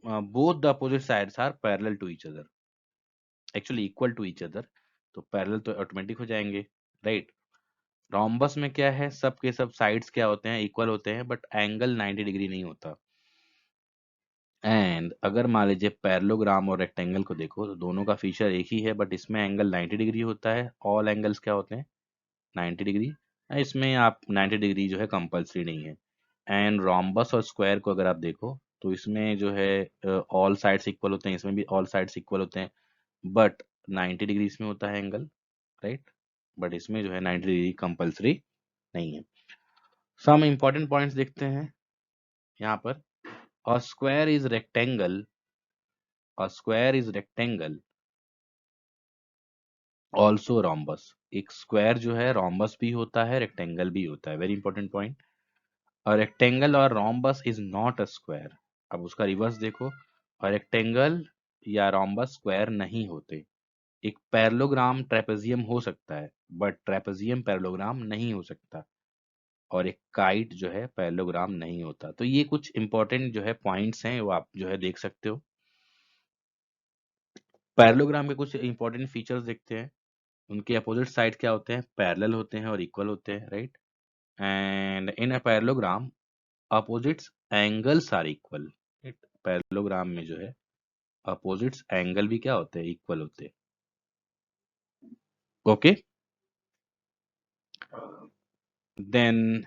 both the opposite sides are parallel to each other, actually equal to each other, तो parallel तो automatic हो जाएंगे, right. Rhombus में क्या है, सब के सब साइड्स क्या होते हैं, इक्वल होते हैं, बट एंगल 90 डिग्री नहीं होता। एंड अगर मान लीजिए पैरेललोग्राम और रेक्टेंगल को देखो तो दोनों का फीचर एक ही है, बट इसमें एंगल 90 डिग्री होता है, ऑल एंगल्स क्या होते हैं 90 डिग्री, इसमें आप 90 डिग्री जो है कंपलसरी नहीं है। एंड रोम्बस और स्क्वायर को अगर आप देखो तो इसमें जो है ऑल साइड्स इक्वल होते हैं, इसमें भी ऑल साइड्स इक्वल होते हैं, बट 90 डिग्री इसमें होता है एंगल, राइट, बट इसमें जो है 90 डिग्री कंपलसरी नहीं है। सम इंपॉर्टेंट पॉइंट्स देखते हैं यहाँ पर। A square is rectangle, a square is rectangle also rhombus, एक स्क्वायर जो है रोम्बस भी होता है, रेक्टेंगल भी होता है, very important point. A rectangle और rhombus is not a square. अब उसका रिवर्स देखो, अ रेक्टेंगल या रोम्बस स्क्वायर नहीं होते। एक पैरेललोग्राम ट्रेपेजियम हो सकता है, बट ट्रेपेजियम पैरेललोग्राम नहीं हो सकता, और एक काइट जो है पैरेललोग्राम नहीं होता। तो ये कुछ इंपॉर्टेंट जो है पॉइंट्स हैं, वो आप जो है देख सकते हो। पैरेललोग्राम के कुछ इंपॉर्टेंट फीचर्स देखते हैं। उनके अपोजिट साइड क्या होते हैं, पैरेलल होते हैं और इक्वल होते हैं, right. And in a parallelogram opposites angles are equal, parallelogram में जो है अपोजिट्स एंगल भी क्या होते हैं, इक्वल होते हैं, okay. Then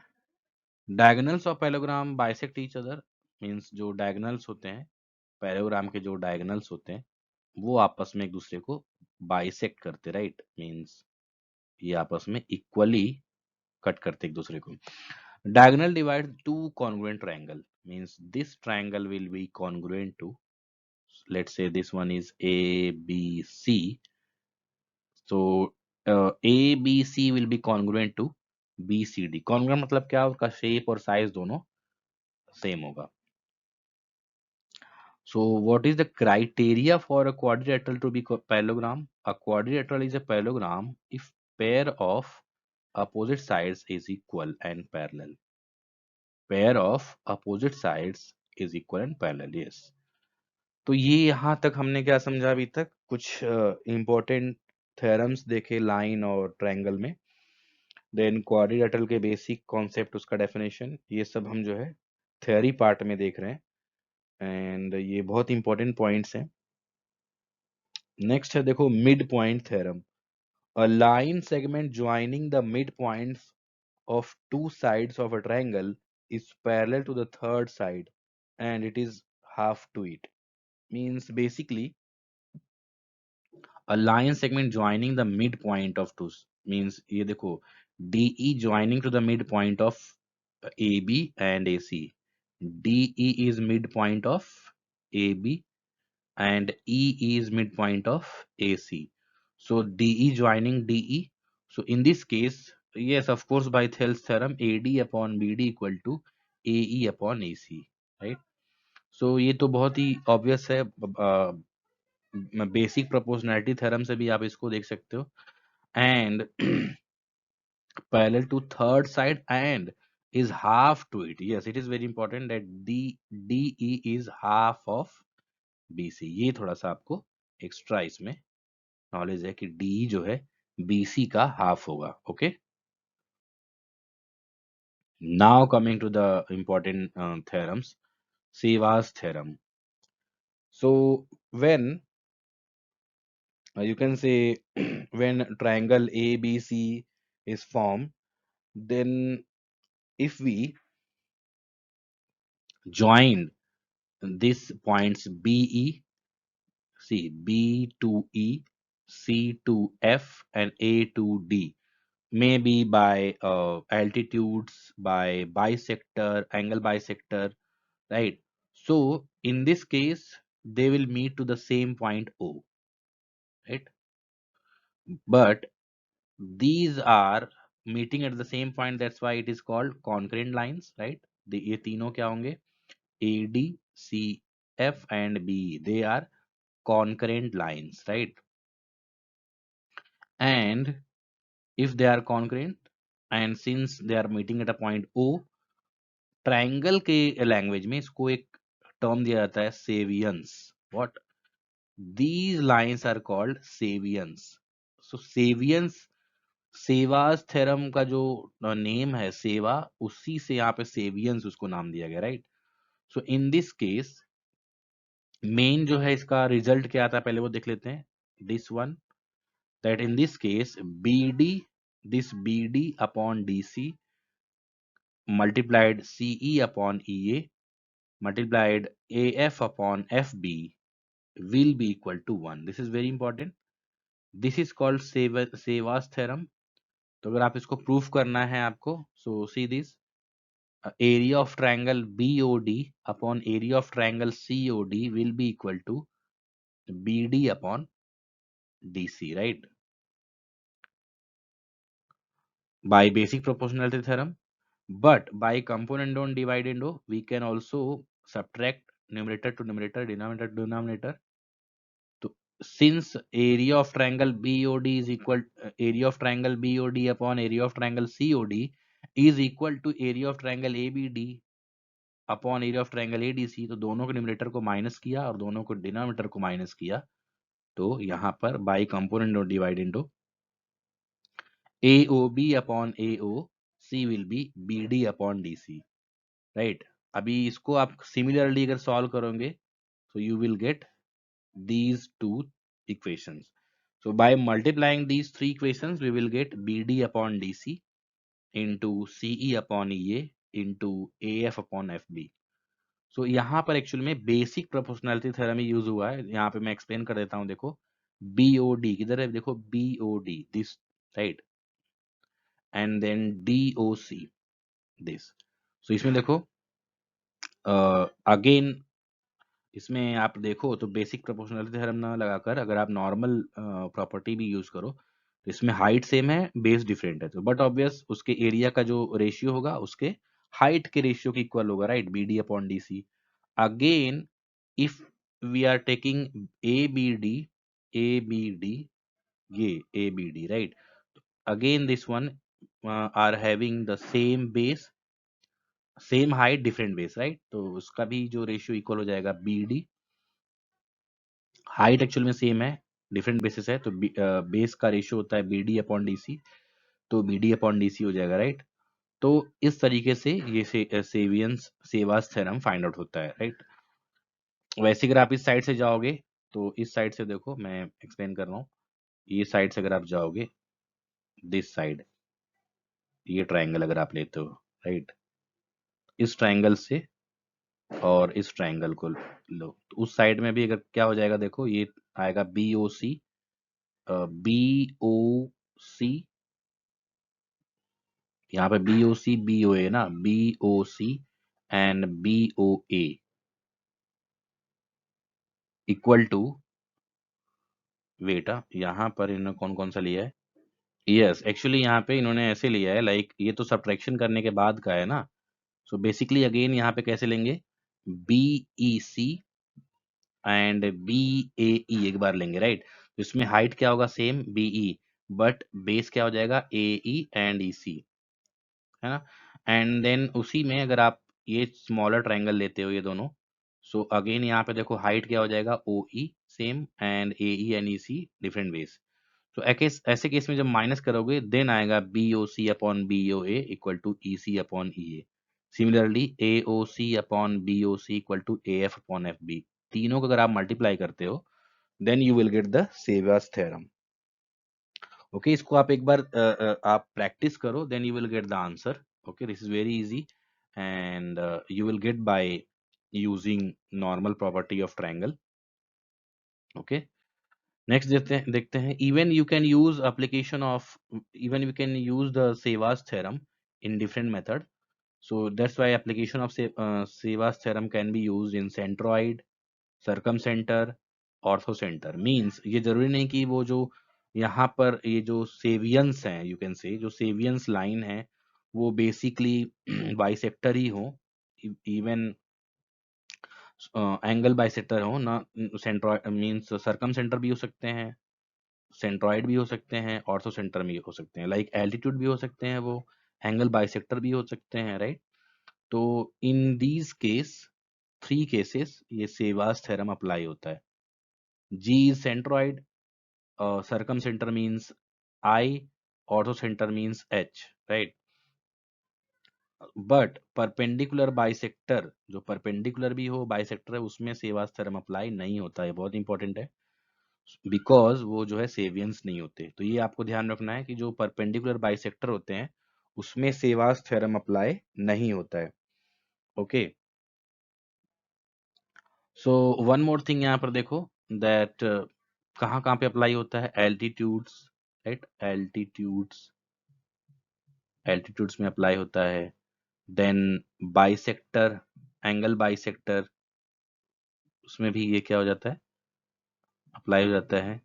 diagonals of parallelogram bisect each other, means जो डायगोनल्स होते हैं पैरेललोग्राम के, जो डायगोनल्स होते हैं वो आपस में एक दूसरे को बाइसेक्ट करते, राइट, मींस ये आपस में इक्वली कट करते एक दूसरे को। Diagonal divides two congruent triangle, means this triangle will be congruent to, let's say this one is ABC, so ABC will be congruent to BCD। congruent मतलब क्या, उसका शेप और साइज दोनों सेम होगा। So what is the criteria for a quadrilateral to be parallelogram? A quadrilateral is a parallelogram if pair of opposite sides is equal and parallel, pair of opposite sides is equal and parallel, yes। तो ये यहाँ तक हमने क्या समझा अभी तक, कुछ इंपॉर्टेंट थ्योरम्स देखे लाइन और ट्रायंगल में, देन क्वाड्रिलेटरल के बेसिक कॉन्सेप्ट, उसका डेफिनेशन, ये सब हम जो है थ्योरी पार्ट में देख रहे हैं, एंड ये बहुत इंपॉर्टेंट पॉइंट्स हैं। नेक्स्ट है देखो mid point theorem. A line segment joining the mid points of two sides of a triangle is parallel to the third side and it is half to it, means basically a line segment joining the midpoint of two, means ये देखो DE joining to the midpoint of AB and AC, DE is midpoint of AB and E is midpoint of AC, so DE joining DE, so in this case, yes, of course, by Thales theorem AD upon BD equal to AE upon AC, right। so ये तो बहुत ही obvious है, basic proportionality theorem से भी आप इसको देख सकते हो। And parallel to third side and is half to it, yes, it is very important that DE is half of BC। ये थोड़ा सा आपको एक्स्ट्रा इसमें नॉलेज है कि DE जो है BC का हाफ होगा, okay. Now coming to the important theorems, Seva's theorem। so when you can say when triangle ABC is formed, then if we join these points BE, see B to E, C to F, and A to D, maybe by altitudes, by bisector, angle bisector, right? So in this case, they will meet to the same point O, right? But these are meeting at the same point, that's why it is called concurrent lines, right? ये तीनों क्या होंगे, AD, CF and BE, they are concurrent lines, right? And if they are concurrent and since they are meeting at a point O, triangle के language में इसको एक term दिया जाता है cevians. What? These lines are called cevians. So cevians, Ceva's theorem का जो name है सेवा, उसी से यहाँ पे सेवियंस उसको नाम दिया गया, right. So in this case main जो है इसका रिजल्ट क्या आता है पहले वो देख लेते हैं. This one, that in this case BD, this BD upon DC multiplied CE upon EA multiplied AF upon FB will be equal to 1. This is very important. This is called Sevas theorem. तो अगर आप इसको proof करना है आपको, so see this, area of triangle BOD upon area of triangle COD will be equal to BD upon DC, right? By basic proportionality theorem. But by component on dividend, we can also subtract numerator to numerator, denominator to denominator. So since area of triangle BOD is equal area of triangle BOD upon area of triangle COD is equal to area of triangle ABD upon area of triangle ADC, तो दोनों के numerator को minus किया और दोनों को denominator को minus किया, तो यहाँ पर बाई कंपोनेंट और divide into AOB upon AOC will be BD upon DC, right. अभी इसको आप सिमिलरली अगर सॉल्व करोगे तो you will gate these two equations. So by multiplying these three equations we will get BD upon DC into CE upon EA into AF upon FB. So यहाँ पर actually में basic proportionality theorem ही use हुआ है. यहाँ पे मैं explain कर देता हूँ. देखो BOD किधर है, देखो BOD this, right, and then DOC this. So इसमें देखो अगेन इसमें आप देखो तो बेसिक प्रोपोर्शनलिटी थ्योरम ना लगाकर अगर आप नॉर्मल प्रॉपर्टी भी यूज करो तो इसमें हाइट सेम है, बेस डिफरेंट है, तो बट ऑब्वियस उसके एरिया का जो रेशियो होगा उसके हाइट के रेशियो के इक्वल होगा, right. BD upon DC. Again if we are taking ABD ये ABD, right. Again this one are having the same base, same height different base, right. तो उसका भी जो रेशियो इक्वल हो जाएगा BD. हाइट एक्चुअल में same है, different basis है, तो बेस का रेशियो होता है BD अपॉन DC, तो BD अपॉन DC हो जाएगा, राइट. तो इस तरीके से ये सेवास थ्योरम फाइंड आउट होता है, राइट. वैसे अगर आप इस साइड से जाओगे तो इस साइड से देखो मैं एक्सप्लेन कर रहा हूँ. ये साइड से अगर आप जाओगे, दिस साइड, ये ट्राइंगल अगर आप लेते हो, राइट, इस ट्राइंगल से और इस ट्राइंगल को लो, तो उस साइड में भी अगर क्या हो जाएगा, देखो ये आएगा BOC, BOC, यहाँ पे BOC BOA ना, BOC and BOA equal to, वेटा यहाँ पर इन्होंने कौन कौन सा लिया है. यस, एक्चुअली यहाँ पे इन्होंने ऐसे लिया है, लाइक ये तो सब्ट्रैक्शन करने के बाद का है ना. सो बेसिकली अगेन यहाँ पे कैसे लेंगे, BEC एंड BAE एक बार लेंगे, राइट. तो इसमें हाइट क्या होगा, सेम BE, बट बेस क्या हो जाएगा AE एंड EC, है ना. एंड देन उसी में अगर आप ये स्मॉलर ट्रायंगल लेते हो ये दोनों, सो अगेन यहाँ पे देखो हाइट क्या हो जाएगा OE same and AE and EC different base. तो ऐसे केस में जब माइनस करोगे देन आएगा BOC upon BOA equal to EC upon EA. Similarly AOC upon BOC equal to AF upon FB. तीनों को अगर आप मल्टीप्लाई करते हो then you will get the Ceva's theorem. Okay, इसको आप एक बार आप प्रैक्टिस करो then you will get the answer. Okay, this is very easy and you will get by using normal property of triangle. Okay, next देखते हैं even you can use application of, even you can use the Sevas theorem in different method. So that's why application of Sevas theorem can be used in centroid, circumcenter, orthocentre. Means ये जरूरी नहीं कि वो जो यहाँ पर ये जो सेवियंस हैं, यू कैन से जो सेवियंस लाइन है वो बेसिकली बाइसेक्टर ही हो. इवन एंगल बाइसेक्टर हो ना, सेंट्रॉइड मीन्स सर्कम सेंटर भी हो सकते हैं, सेंट्रॉइड भी हो सकते हैं, ऑर्थोसेंटर भी हो सकते हैं, लाइक एल्टीट्यूड भी हो सकते हैं, वो एंगल बाइसेक्टर भी हो सकते हैं, राइट. तो इन दीज केस 3 केसेस ये सेवास थ्योरम अप्लाई होता है. G is centroid, circumcenter means I, orthocenter means H, right? But perpendicular bisector, जो परपेंडिकुलर भी हो बाइसेक्टर है, उसमें सेवास थ्योरम अप्लाई नहीं होता है. बहुत इंपॉर्टेंट है, बिकॉज वो जो है सेवियंस नहीं होते. तो ये आपको ध्यान रखना है कि जो परपेंडिकुलर बाइसेक्टर होते हैं उसमें सेवास थ्योरम अप्लाई नहीं होता है. Okay, so one more thing यहाँ पर देखो दैट कहाँ कहाँ पे अप्लाई होता है. एल्टीट्यूड्स, राइट, एल्टीट्यूड्स, एल्टीट्यूड्स में अप्लाई होता है. देन बाइसेक्टर, एंगल बाइसेक्टर, उसमें भी ये क्या हो जाता है, अप्लाई हो जाता है.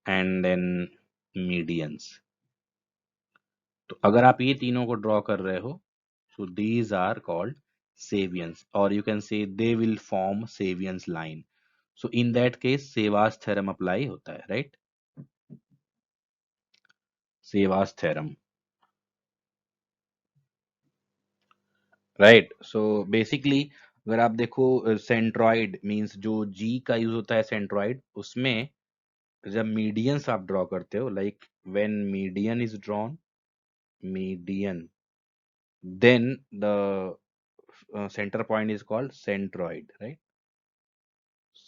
And then medians. तो अगर आप ये तीनों को ड्रॉ कर रहे हो, so these are called savians, or you can say they will form savians line. So in that case Sevas theorem apply होता है, right? Sevas theorem, right? So basically अगर आप देखो सेंट्रॉइड मींस जो G का यूज होता है centroid, उसमें जब मीडियंस आप ड्रॉ करते हो, like when median is drawn, median, then the center point is called centroid, right?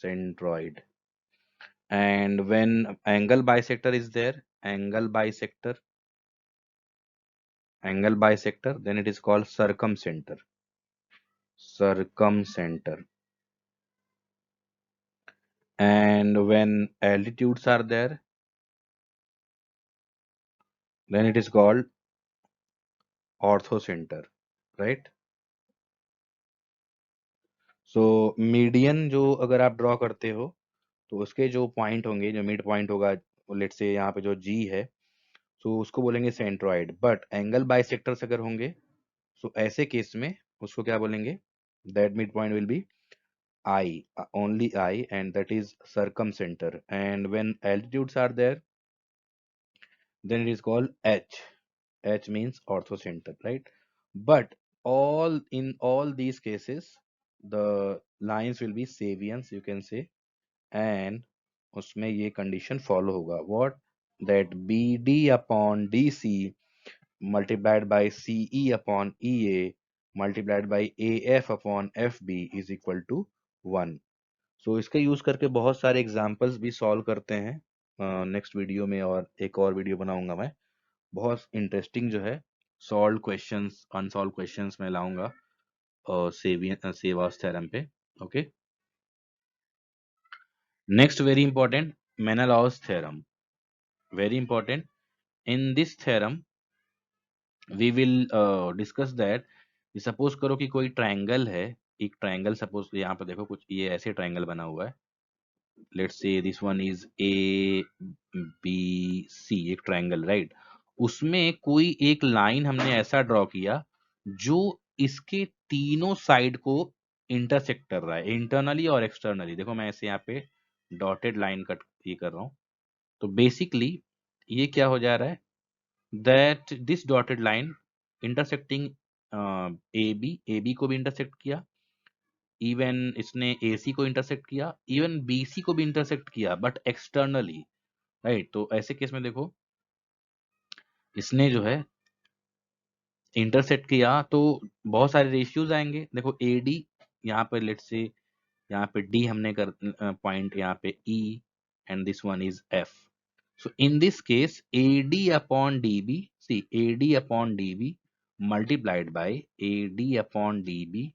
Centroid. And when angle bisector is there, angle bisector, then it is called circumcenter, circumcenter. And when altitudes are there, then it is called orthocenter, right? So median जो अगर आप draw करते हो तो उसके जो point होंगे, जो मिड पॉइंट होगा, लेट से यहाँ पे जो G है, तो उसको बोलेंगे सेंट्रॉइड. बट एंगल बाइसेक्टर्स अगर होंगे, सो ऐसे केस में उसको क्या बोलेंगे, that mid point will be I, only I, and that is circumcenter. And when altitudes are there, then it is called H. H means orthocenter, right? But all in all these cases, the lines will be savians, you can say, and उसमें ये condition follow होगा. What? That BD upon DC multiplied by CE upon EA multiplied by AF upon FB is equal to 1. सो इसका use करके बहुत सारे examples भी solve करते हैं नेक्स्ट वीडियो में, और एक और वीडियो बनाऊंगा मैं, बहुत इंटरेस्टिंग जो है सॉल्व क्वेश्चंस, अनसॉल्व क्वेश्चंस मैं लाऊंगा सेवास थ्योरम पे. Okay, next very important, Menelaus theorem, very important. In this theorem we will discuss that, suppose करो कि कोई ट्रायंगल है, एक ट्रायंगल, सपोज यहाँ पे देखो कुछ ये ऐसे ट्रायंगल बना हुआ है. Let's say this one is A B C, एक ट्रायंगल, राइट? उसमें कोई एक लाइन हमने ऐसा ड्रॉ किया जो इसके तीनों साइड को इंटरसेक्ट कर रहा है, इंटरनली और एक्सटर्नली. देखो मैं ऐसे यहाँ पे डॉटेड लाइन कट ये कर रहा हूँ. तो बेसिकली ये क्या हो जा रहा है, that this dotted line intersecting A B को भी इंटरसेक्ट किया, इवन इसने AC को इंटरसेक्ट किया, इवन BC को भी इंटरसेक्ट किया, बट एक्सटर्नली, राइट? तो ऐसे केस में देखो इसने जो है इंटरसेक्ट किया तो बहुत सारे रेशियोज आएंगे. देखो AD, यहाँ पे लेट से यहाँ पे D हमने कर पॉइंट, यहाँ पे E, and this one is F. So in this case AD upon DB, C AD upon DB multiplied by AD upon DB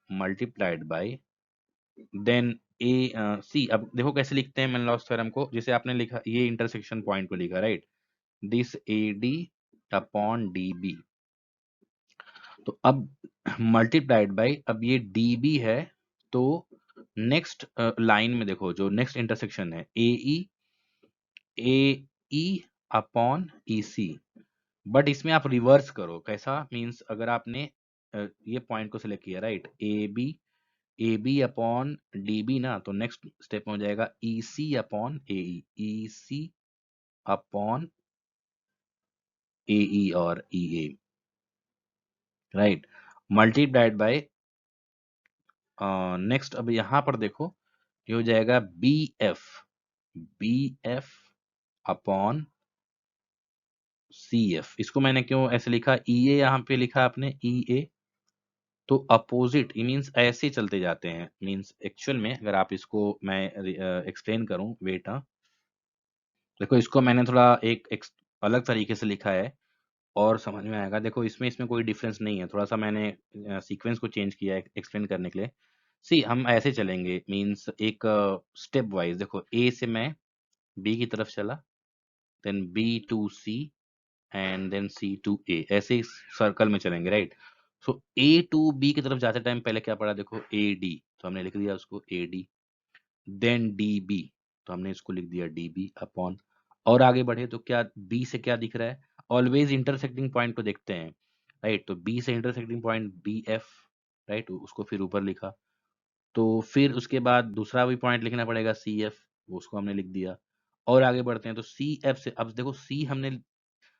multiplied by then C. अब देखो कैसे लिखते हैं मेनलॉस थ्योरम को, जैसे आपने लिखा ये इंटरसेक्शन पॉइंट को लिखा, right? This AD upon DB, तो अब मल्टीप्लाइड बाय, अब ये DB है, तो नेक्स्ट लाइन में देखो जो नेक्स्ट इंटरसेक्शन है AE अपॉन EC. बट इसमें आप रिवर्स करो, कैसा मींस, अगर आपने ये पॉइंट को सिलेक्ट किया, राइट, AB अपॉन DB ना, तो नेक्स्ट स्टेप में हो जाएगा EC upon AE, EC upon AE और EA, right, multiplied by next अब यहाँ पर देखो, ये हो जाएगा बी एफ अपॉन CF। इसको मैंने क्यों ऐसे लिखा, EA यहाँ पे लिखा आपने EA, तो अपोजिट मीन्स ऐसे चलते जाते हैं, मीन्स एक्चुअल में अगर आप इसको मैं एक्सप्लेन करूं, वेट, हाँ देखो इसको मैंने थोड़ा एक अलग तरीके से लिखा है और समझ में आएगा। देखो इसमें इसमें कोई डिफरेंस नहीं है, थोड़ा सा मैंने सीक्वेंस को चेंज किया है एक्सप्लेन करने के लिए। सी हम ऐसे चलेंगे, मीन्स एक स्टेप वाइज। देखो ए से मैं बी की तरफ चला, then B to C, and then C to A, ऐसे ही सर्कल में चलेंगे, right. So A to B की तरफ जाते टाइम पहले क्या पढ़ा, देखो ए डी, तो हमने लिख दिया उसको A D, then D B, तो हमने इसको लिख दिया डी बी अपॉन, और आगे बढ़े तो क्या बी से क्या दिख रहा है, ऑलवेज इंटरसेक्टिंग पॉइंट को देखते हैं, राइट। तो बी से intersecting point B F, right, उसको फिर ऊपर लिखा। तो फिर उसके बाद दूसरा भी पॉइंट लिखना पड़ेगा सी एफ, उसको हमने लिख दिया। और आगे बढ़ते हैं तो सी एफ से, अब देखो सी हमने,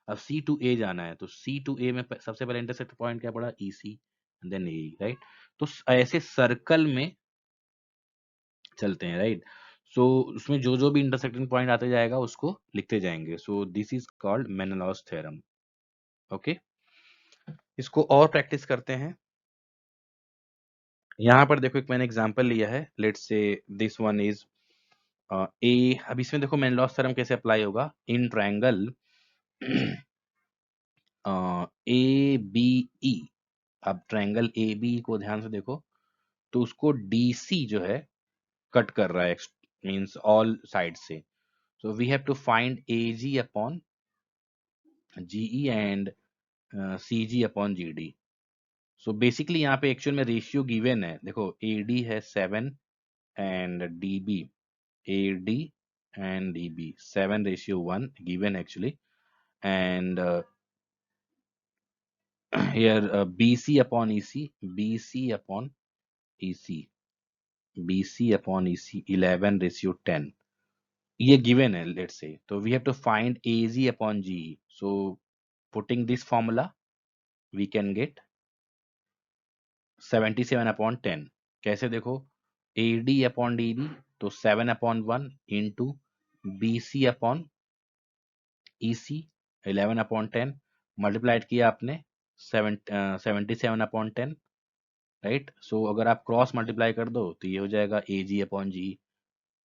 अब सी टू ए जाना है, तो सी टू ए में सबसे पहले इंटरसेक्ट पॉइंट क्या पड़ा, ई सी, देन ए, राइट। तो ऐसे सर्कल में चलते हैं, राइट। सो उसमें जो जो भी इंटरसेक्टिंग पॉइंट आते जाएगा उसको लिखते जाएंगे। So this is called Menelaus theorem. Okay, इसको और प्रैक्टिस करते हैं। यहाँ पर देखो एक मैंने एग्जांपल लिया है, let's say this one is ए। अब इसमें देखो मेनलॉस थ्योरम कैसे अप्लाई होगा, इन ट्रायंगल ए बी ई। अब ट्रायंगल ए बी को ध्यान से देखो, तो उसको डी सी जो है कट कर रहा है, मीन्स ऑल साइड से। So we have to find A G upon G E and C G upon G D. So basically यहाँ पे एक्चुअल में रेशियो गिवन है, देखो ए डी है 7 and D B, A D and D B 7:1 given actually, and here BC upon EC, BC upon EC, BC upon EC 11:10, ये given है let's say, तो we have to find AG upon GE। so putting this formula we can get 77/10। कैसे देखो, AD upon DB, तो 7/1 into BC upon EC 11/10, multiplied किया आपने 77/10, right. सो अगर आप क्रॉस मल्टीप्लाई कर दो तो ये हो जाएगा AG अपॉन जी।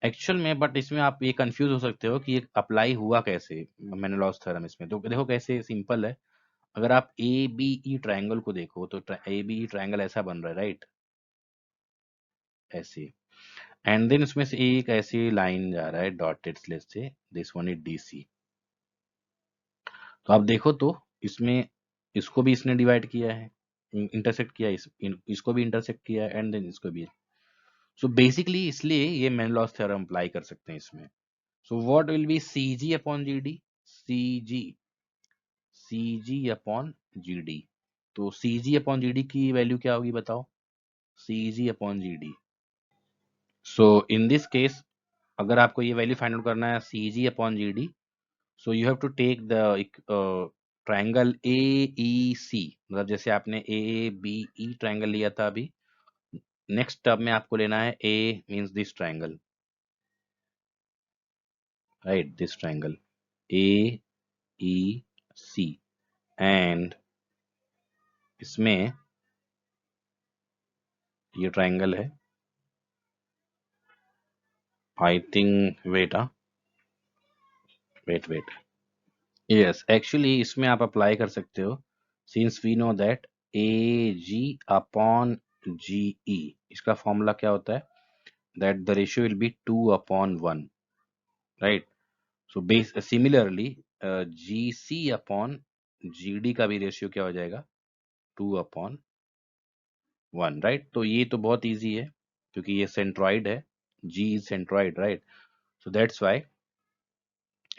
एक्चुअल में बट इसमें आप ये कंफ्यूज हो सकते हो कि ये अप्लाई हुआ कैसे मेनलॉस थ्योरम इसमें, तो देखो कैसे सिंपल है। अगर आप ए बी ई ट्राइंगल को देखो तो ए बी ई ट्राइंगल ऐसा बन रहा है, राइट, ऐसे। एंड देन उसमें से एक ऐसी लाइन जा रहा है डॉटेड स्लेश से, दिस वन इज DC। तो आप देखो तो इसमें इसको भी इसने डिवाइड किया है, इंटरसेक्ट किया, इसको भी इंटरसेक्ट किया है, एंड देन इसको भी। सो बेसिकली इसलिए ये मेनलॉस थ्योरम अप्लाई कर सकते हैं इसमें। So what will be CG upon GD, CG, CG upon GD। तो CG अपॉन GD की वैल्यू क्या होगी बताओ, CG upon GD। So in this case अगर आपको ये वैल्यू फाइंड आउट करना है CG upon GD, so you have to take the triangle AEC, मतलब जैसे आपने ABE ट्राइंगल लिया था अभी, नेक्स्ट टर्म में आपको लेना है A means this triangle, right, this triangle AEC, and इसमें ये ट्राइंगल है, I think, wait, wait, yes, actually इसमें आप अप्लाई कर सकते हो, since we know that AG upon GE, इसका फॉर्मूला क्या होता है, that the ratio will be 2/1, right. So base similarly GC upon GD का भी रेशियो क्या हो जाएगा, 2/1, राइट। तो ये तो बहुत इजी है क्योंकि ये सेंट्रॉइड है, G is centroid, right. So that's why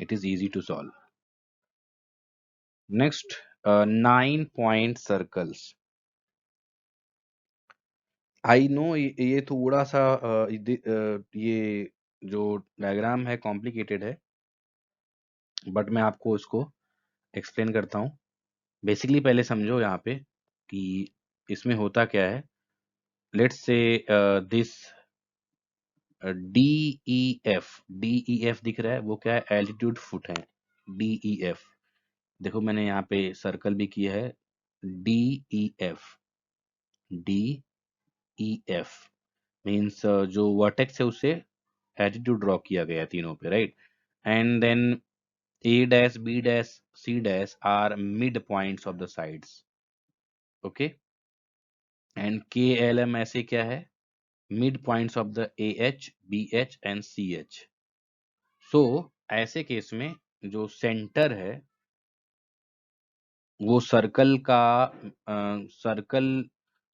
it is easy to solve. Next, 9 point circles. I know ये थोड़ा सा ये जो डायग्राम है कॉम्प्लिकेटेड है, बट मैं आपको उसको एक्सप्लेन करता हूँ। बेसिकली पहले समझो यहाँ पे कि इसमें होता क्या है। Let's say this D E F दिख रहा है, वो क्या है? एल्टीट्यूड फुट है। डी ई एफ, देखो मैंने यहाँ पे सर्कल भी किया है। डी ई एफ मीन्स जो वर्टेक्स है उससे एल्टीट्यूड ड्रॉ किया गया है तीनों पे, right? And then A dash, B dash, C dash are mid points of the sides, okay? And K L M ऐसे क्या है? Mid points of the A H, B H and C H. So ऐसे case में जो centre है वो circle का, circle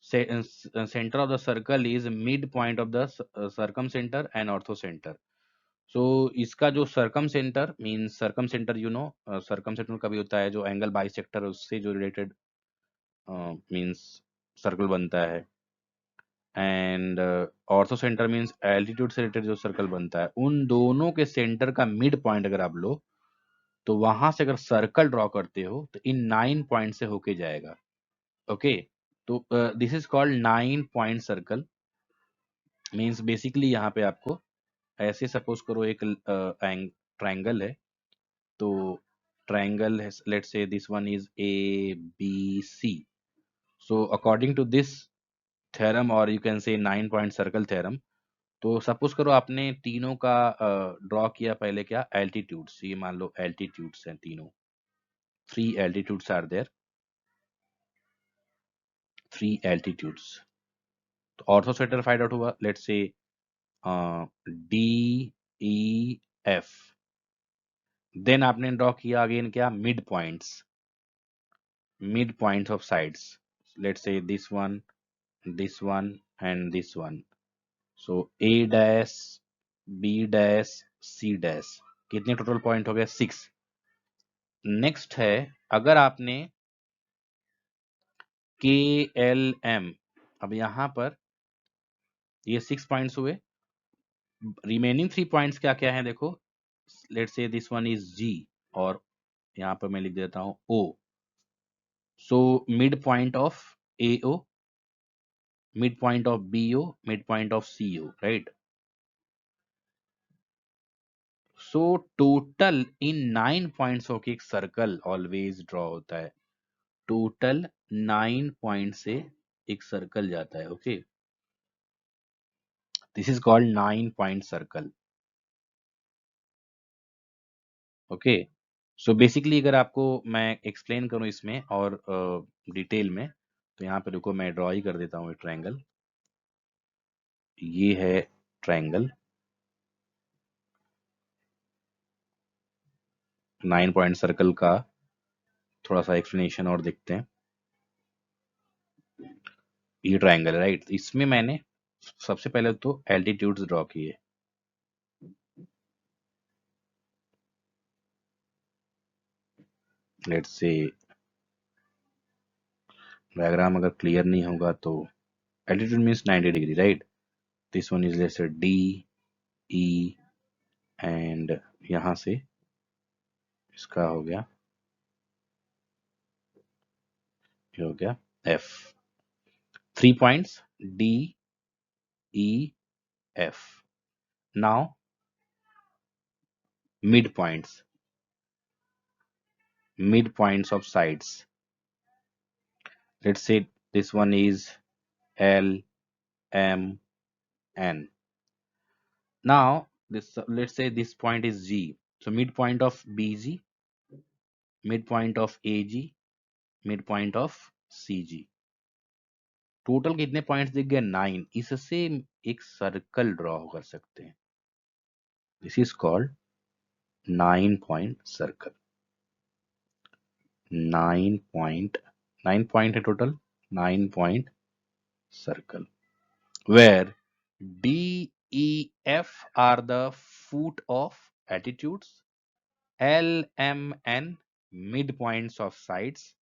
centre of the circle is mid point of the circumcentre and orthocentre. So इसका जो circumcentre means, circumcentre you know, circumcentre का भी होता है जो एंगल बाइसेक्टर उससे जो रिलेटेड मीन्स सर्कल बनता है। And ortho centre means altitude से रिलेटेड जो सर्कल बनता है, उन दोनों के सेंटर का मिड पॉइंट अगर आप लो तो वहां से अगर सर्कल ड्रॉ करते हो तो इन 9 पॉइंट से होके जाएगा, ओके? तो this is called 9 point circle. Means basically यहाँ पे आपको ऐसे सपोज करो एक ट्रायंगल है, तो ट्रायंगल है, let's say this one is A B C. So according to this theorem, और you can say 9 point circle theorem, तो सपोज करो आपने तीनों का ड्रॉ किया पहले क्या? एल्टीट्यूड्स, ये मान लो एल्टीट्यूड्स हैं तीनों, 3 एल्टीट्यूड्स आर देयर, 3 एल्टीट्यूड्स। तो ऑर्थो सेंटर फाइंड आउट हुआ, let's say D E F. Then आपने ड्रॉ किया अगेन क्या? Mid points of sides, let's say this one and this one. So A dash, B dash, C dash, कितने total point हो गए? 6। Next है, अगर आपने के एल एम, अब यहां पर ये 6 पॉइंट्स हुए, रिमेनिंग 3 पॉइंट्स क्या क्या है देखो। Let's say this one is जी, और यहाँ पर मैं लिख देता हूं O. So mid point of A O, mid point of B O, mid point of C O, right? So total in 9 points होके एक सर्कल ऑलवेज ड्रॉ होता है। टोटल 9 पॉइंट से एक सर्कल जाता है, okay? This is called 9 point circle, okay? So basically अगर आपको मैं एक्सप्लेन करूं इसमें और डिटेल में, तो यहाँ पे देखो मैं ड्रॉ ही कर देता हूँ ट्रायंगल। ये है ट्रायंगल, 9 पॉइंट सर्कल का थोड़ा सा एक्सप्लेनेशन और देखते हैं। ये ट्रायंगल है, राइट? इसमें मैंने सबसे पहले तो एल्टीट्यूड्स ड्रॉ किए। लेट्स से डायग्राम अगर क्लियर नहीं होगा तो, altitude means 90 degree, right? This one is let's say D E, and यहां से इसका हो गया, ये हो गया F. 3 points D E F. Now mid points, mid points of sides. Let's say this one is L, M, N. Now this, let's say this point is G. So midpoint of BG, midpoint of AG, midpoint of CG. Total कितने points दिख गए? 9। इससे एक circle draw कर सकते हैं। This is called 9 point circle. 9 point है total, 9 point circle, where D, E, F are the foot of attitudes, L, M, N midpoints of sides,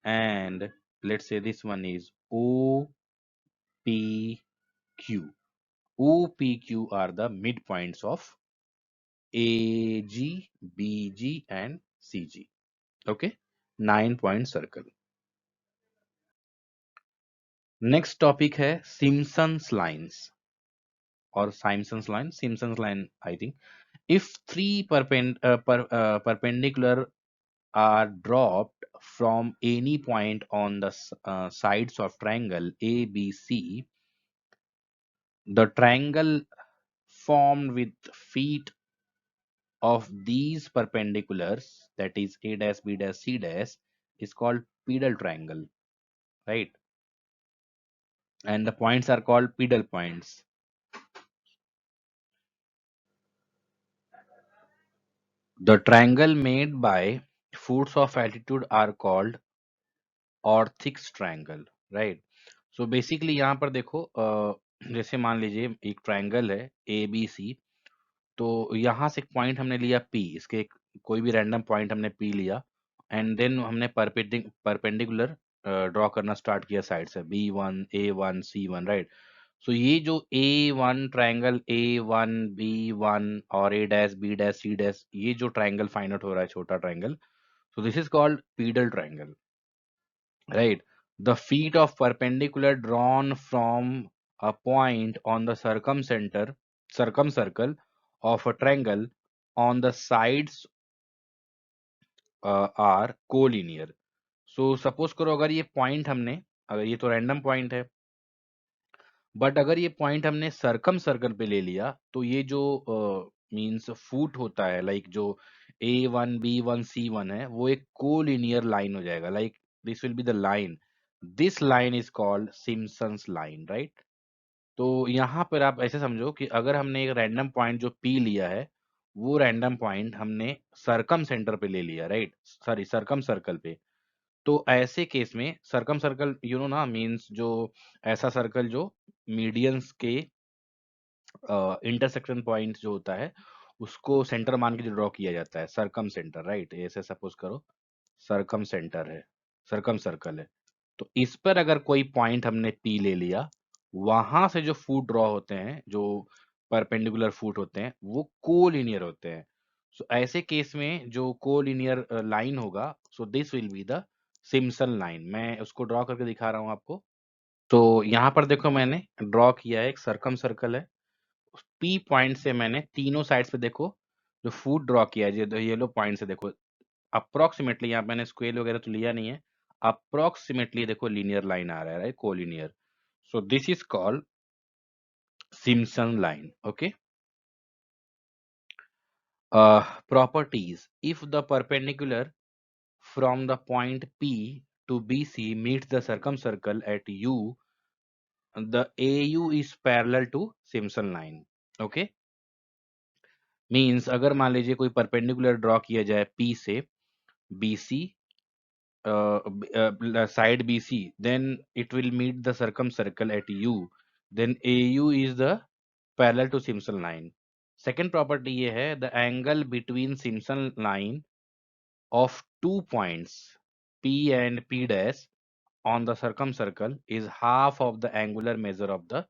and let's say this one is O, P, Q. O, P, Q are the midpoints of A, G, B, G, and C, G. Okay, 9 point circle. Next topic है Simpson's lines और Simson's line, Simpson's line I think. If three perpendicular are dropped from any point on the sides of triangle ABC, the triangle formed with feet of these perpendiculars, that is A dash, B dash, C dash, is called pedal triangle, right? And the points are called pedal points. The triangle made by foots of altitude are called orthics triangle, right. So basically यहाँ पर देखो, जैसे मान लीजिए एक triangle है A B सी. तो यहाँ से एक पॉइंट हमने लिया पी, इसके कोई भी रैंडम पॉइंट हमने पी लिया, एंड देन हमने परपेंडिकुलर ड्रॉ करना स्टार्ट किया साइड से B1 A1 C1, right. So ये जो A1 ट्रायंगल A1 B1 और A dash B dash C dash, ये जो ट्रायंगल फाइंड आउट हो रहा है छोटा triangle, so this is called pedal triangle, right? The feet of perpendicular drawn from a point on the circumcircle of a triangle on the sides are collinear. So suppose करो अगर ये point हमने, अगर ये तो रैंडम पॉइंट है, but अगर ये पॉइंट हमने सरकम सर्कल पे ले लिया, तो ये जो मींस फूट होता है, लाइक जो A1 B1 C1 है, वो एक कोलिनियर लाइन हो जाएगा. Like this will be the line, this line is called Simpson's line, right. तो यहाँ पर आप ऐसे समझो कि अगर हमने एक रैंडम पॉइंट जो P लिया है, वो रैंडम पॉइंट हमने सरकम सेंटर पे ले लिया, राइट, सॉरी सरकम सर्कल पे. तो ऐसे केस में सर्कम सर्कल यू नो ना, मींस जो ऐसा सर्कल जो मीडियंस के इंटरसेक्शन पॉइंट जो होता है, उसको सेंटर मान के जो ड्रॉ किया जाता है, सरकम सेंटर, राइट. ऐसे सपोज करो सरकम सेंटर है, सरकम सर्कल है. तो इस पर अगर कोई पॉइंट हमने पी ले लिया, वहां से जो फूट ड्रॉ होते हैं, जो परपेंडिकुलर फूट होते हैं, वो कोलिनियर होते हैं. सो ऐसे केस में जो कोलिनियर लाइन होगा, so this will be the Simpson line. मैं उसको ड्रॉ करके दिखा रहा हूँ आपको. तो यहाँ पर देखो मैंने ड्रॉ किया है, एक सरकम सर्कल है. पी पॉइंट से मैंने तीनों साइड्स पे देखो जो फूट ड्रॉ किया है, जो येलो पॉइंट से देखो, अप्रोक्सीमेटली, यहाँ मैंने स्क्वेयर वगैरह तो लिया नहीं है, अप्रोक्सीमेटली देखो लीनियर लाइन आ रहा है, right, collinear. So this is called Simpson line. Okay. Properties: if the perpendicular from the point P to BC meets the circumcircle at U, the AU is parallel to Simpson line. Okay. Means अगर मान लीजिए कोई perpendicular draw किया जाए P से BC, side BC, then it will meet the circumcircle at U, then AU is the parallel to Simpson line. Second property ये है, the angle between Simpson line of 2 points P and P dash on the circumcircle is half of the angular measure of the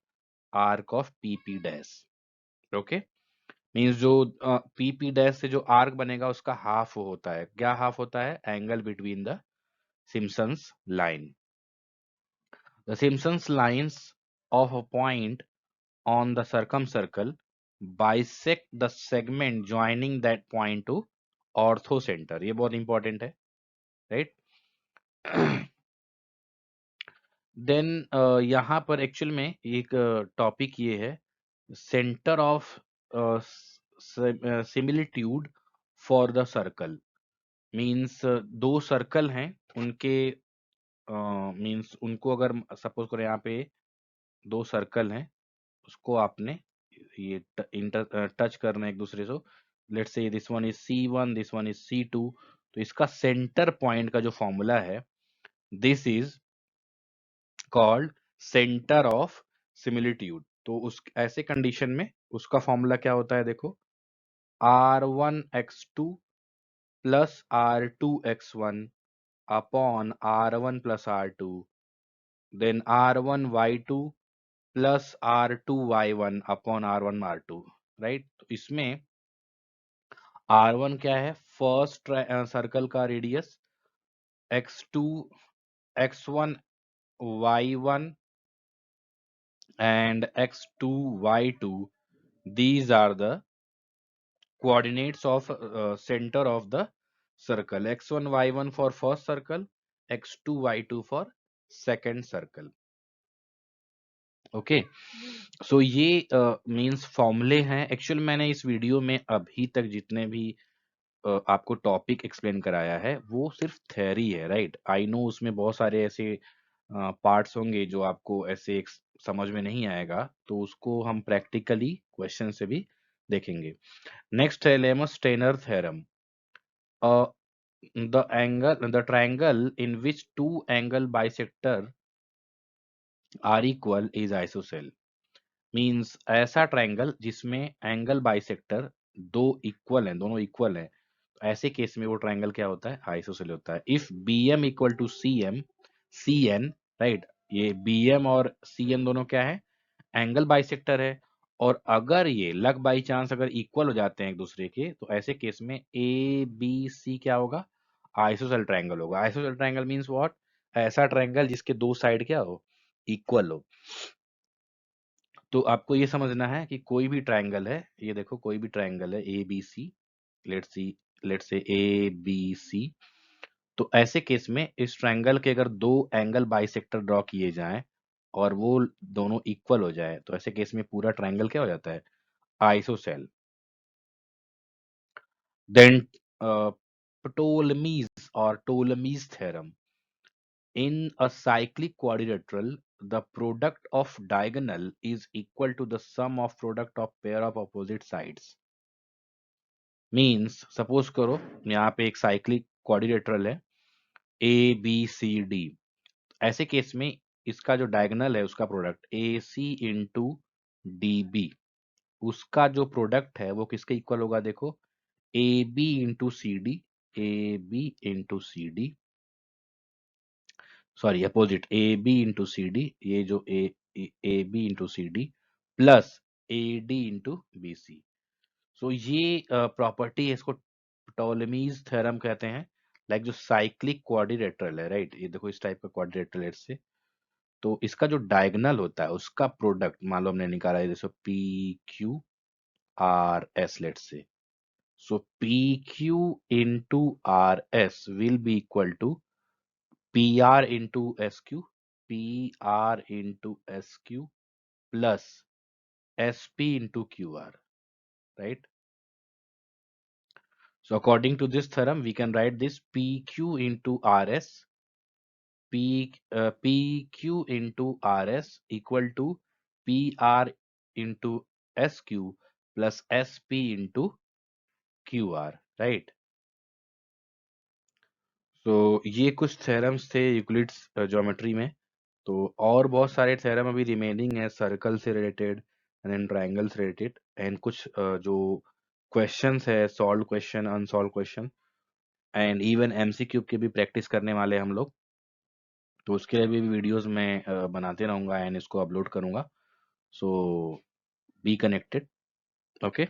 arc of PP dash. Okay. Means जो PP dash से जो arc बनेगा उसका half होता है. क्या half होता है? Angle between the Simpson's line. The Simpson's lines of a point on the circumcircle bisect the segment joining that point to orthocenter. ये बहुत इंपॉर्टेंट है, राइट. देन यहाँ पर एक्चुअल में एक टॉपिक ये है, centre of similitude for the circle. Means दो सर्कल हैं, उनके मीन्स उनको अगर सपोज करें यहाँ पे दो सर्कल हैं, उसको आपने ये इंटर टच करना है एक दूसरे से. Let's say this one is C1, this one is C2. तो इसका सेंटर पॉइंट का जो फॉर्मूला है, this is called centre of similitude. तो उस ऐसे कंडीशन में उसका फॉर्मूला क्या होता है, देखो, R1x2 plus R2x1 upon R1 plus R2, then R1y2 plus R2y1 upon R1 R2, right. तो इसमें R1 क्या है? फर्स्ट सर्कल का radius, X2 X1 Y1 and x2, y2, these are the coordinates of center of the circle. x1, y1 for first circle, x2, y2 for second circle. Okay, so ये means फॉर्मूले हैं। Actual मैंने इस video में अभी तक जितने भी आपको टॉपिक एक्सप्लेन कराया है वो सिर्फ थ्योरी है, राइट। आई नो उसमें बहुत सारे ऐसे पार्ट्स होंगे जो आपको ऐसे समझ में नहीं आएगा, तो उसको हम प्रैक्टिकली क्वेश्चन से भी देखेंगे। नेक्स्ट है lemons-Steiner theorem. The triangle in which two angle bisector are equal is isosceles. Means ऐसा ट्रायंगल जिसमें एंगल बाइसेक्टर दो इक्वल हैं, दोनों इक्वल हैं, तो ऐसे केस में वो ट्रायंगल क्या होता है? आइसोसेल होता है। If B M equal to C M, C N, right, ये बी एम और सी एन दोनों क्या है? एंगल बाइसेक्टर है। और अगर ये लक बाई चांस अगर इक्वल हो जाते हैं एक दूसरे के, तो ऐसे केस में ए बी सी क्या होगा? आइसोसेल ट्रायंगल होगा। ISOCELL triangle means what? ऐसा ट्रायंगल जिसके दो साइड क्या हो? इक्वल हो। तो आपको ये समझना है कि कोई भी ट्रायंगल है, ये देखो कोई भी ट्रायंगल है A B C, let's see, let's say A B सी, तो ऐसे केस में इस ट्रायंगल के अगर दो एंगल बाइसेक्टर ड्रॉ किए जाएं और वो दोनों इक्वल हो जाए, तो ऐसे केस में पूरा ट्रायंगल क्या हो जाता है? Isosceles. Then Ptolemy's or Ptolemy's theorem. In a cyclic quadrilateral, the product of diagonal is equal to the sum of product of pair of opposite sides. Means suppose करो यहाँ पे एक साइक्लिक क्वाड्रिलेटरल है A B C D. ऐसे case में इसका जो diagonal है उसका product A C into D B, उसका जो प्रोडक्ट है वो किसके इक्वल होगा? देखो, A B into C D, A B into C D, sorry opposite, A B into C D, ये जो A B into C D plus A D into B C. सो ये प्रॉपर्टी है, इसको टॉलेमीज थ्योरम कहते हैं। Like जो cyclic quadrilateral है, right, ये देखो इस टाइप का क्वाड्रिलेटरल है से, तो इसका जो डायगोनल होता है उसका प्रोडक्ट मान लो हमने निकाला है, जैसे P Q R S, let say, so P Q into R S will be equal to P R into S Q, P R into S Q plus S P into Q R, right. So according to this theorem, we can write this PQ into RS, PQ into RS equal to PR into SQ plus SP into QR, right? So ये कुछ theorems थे Euclid's geometry में। तो और बहुत सारे theorem अभी remaining है, सर्कल से रिलेटेड एंड देन ट्रायंगल से रिलेटेड, एंड कुछ जो क्वेश्चंस है, solve question, unsolve question, and even MCQ की भी प्रैक्टिस करने वाले हम लोग। तो उसके लिए भी वीडियोस मैं बनाते रहूंगा एंड इसको अपलोड करूंगा। सो बी कनेक्टेड, ओके।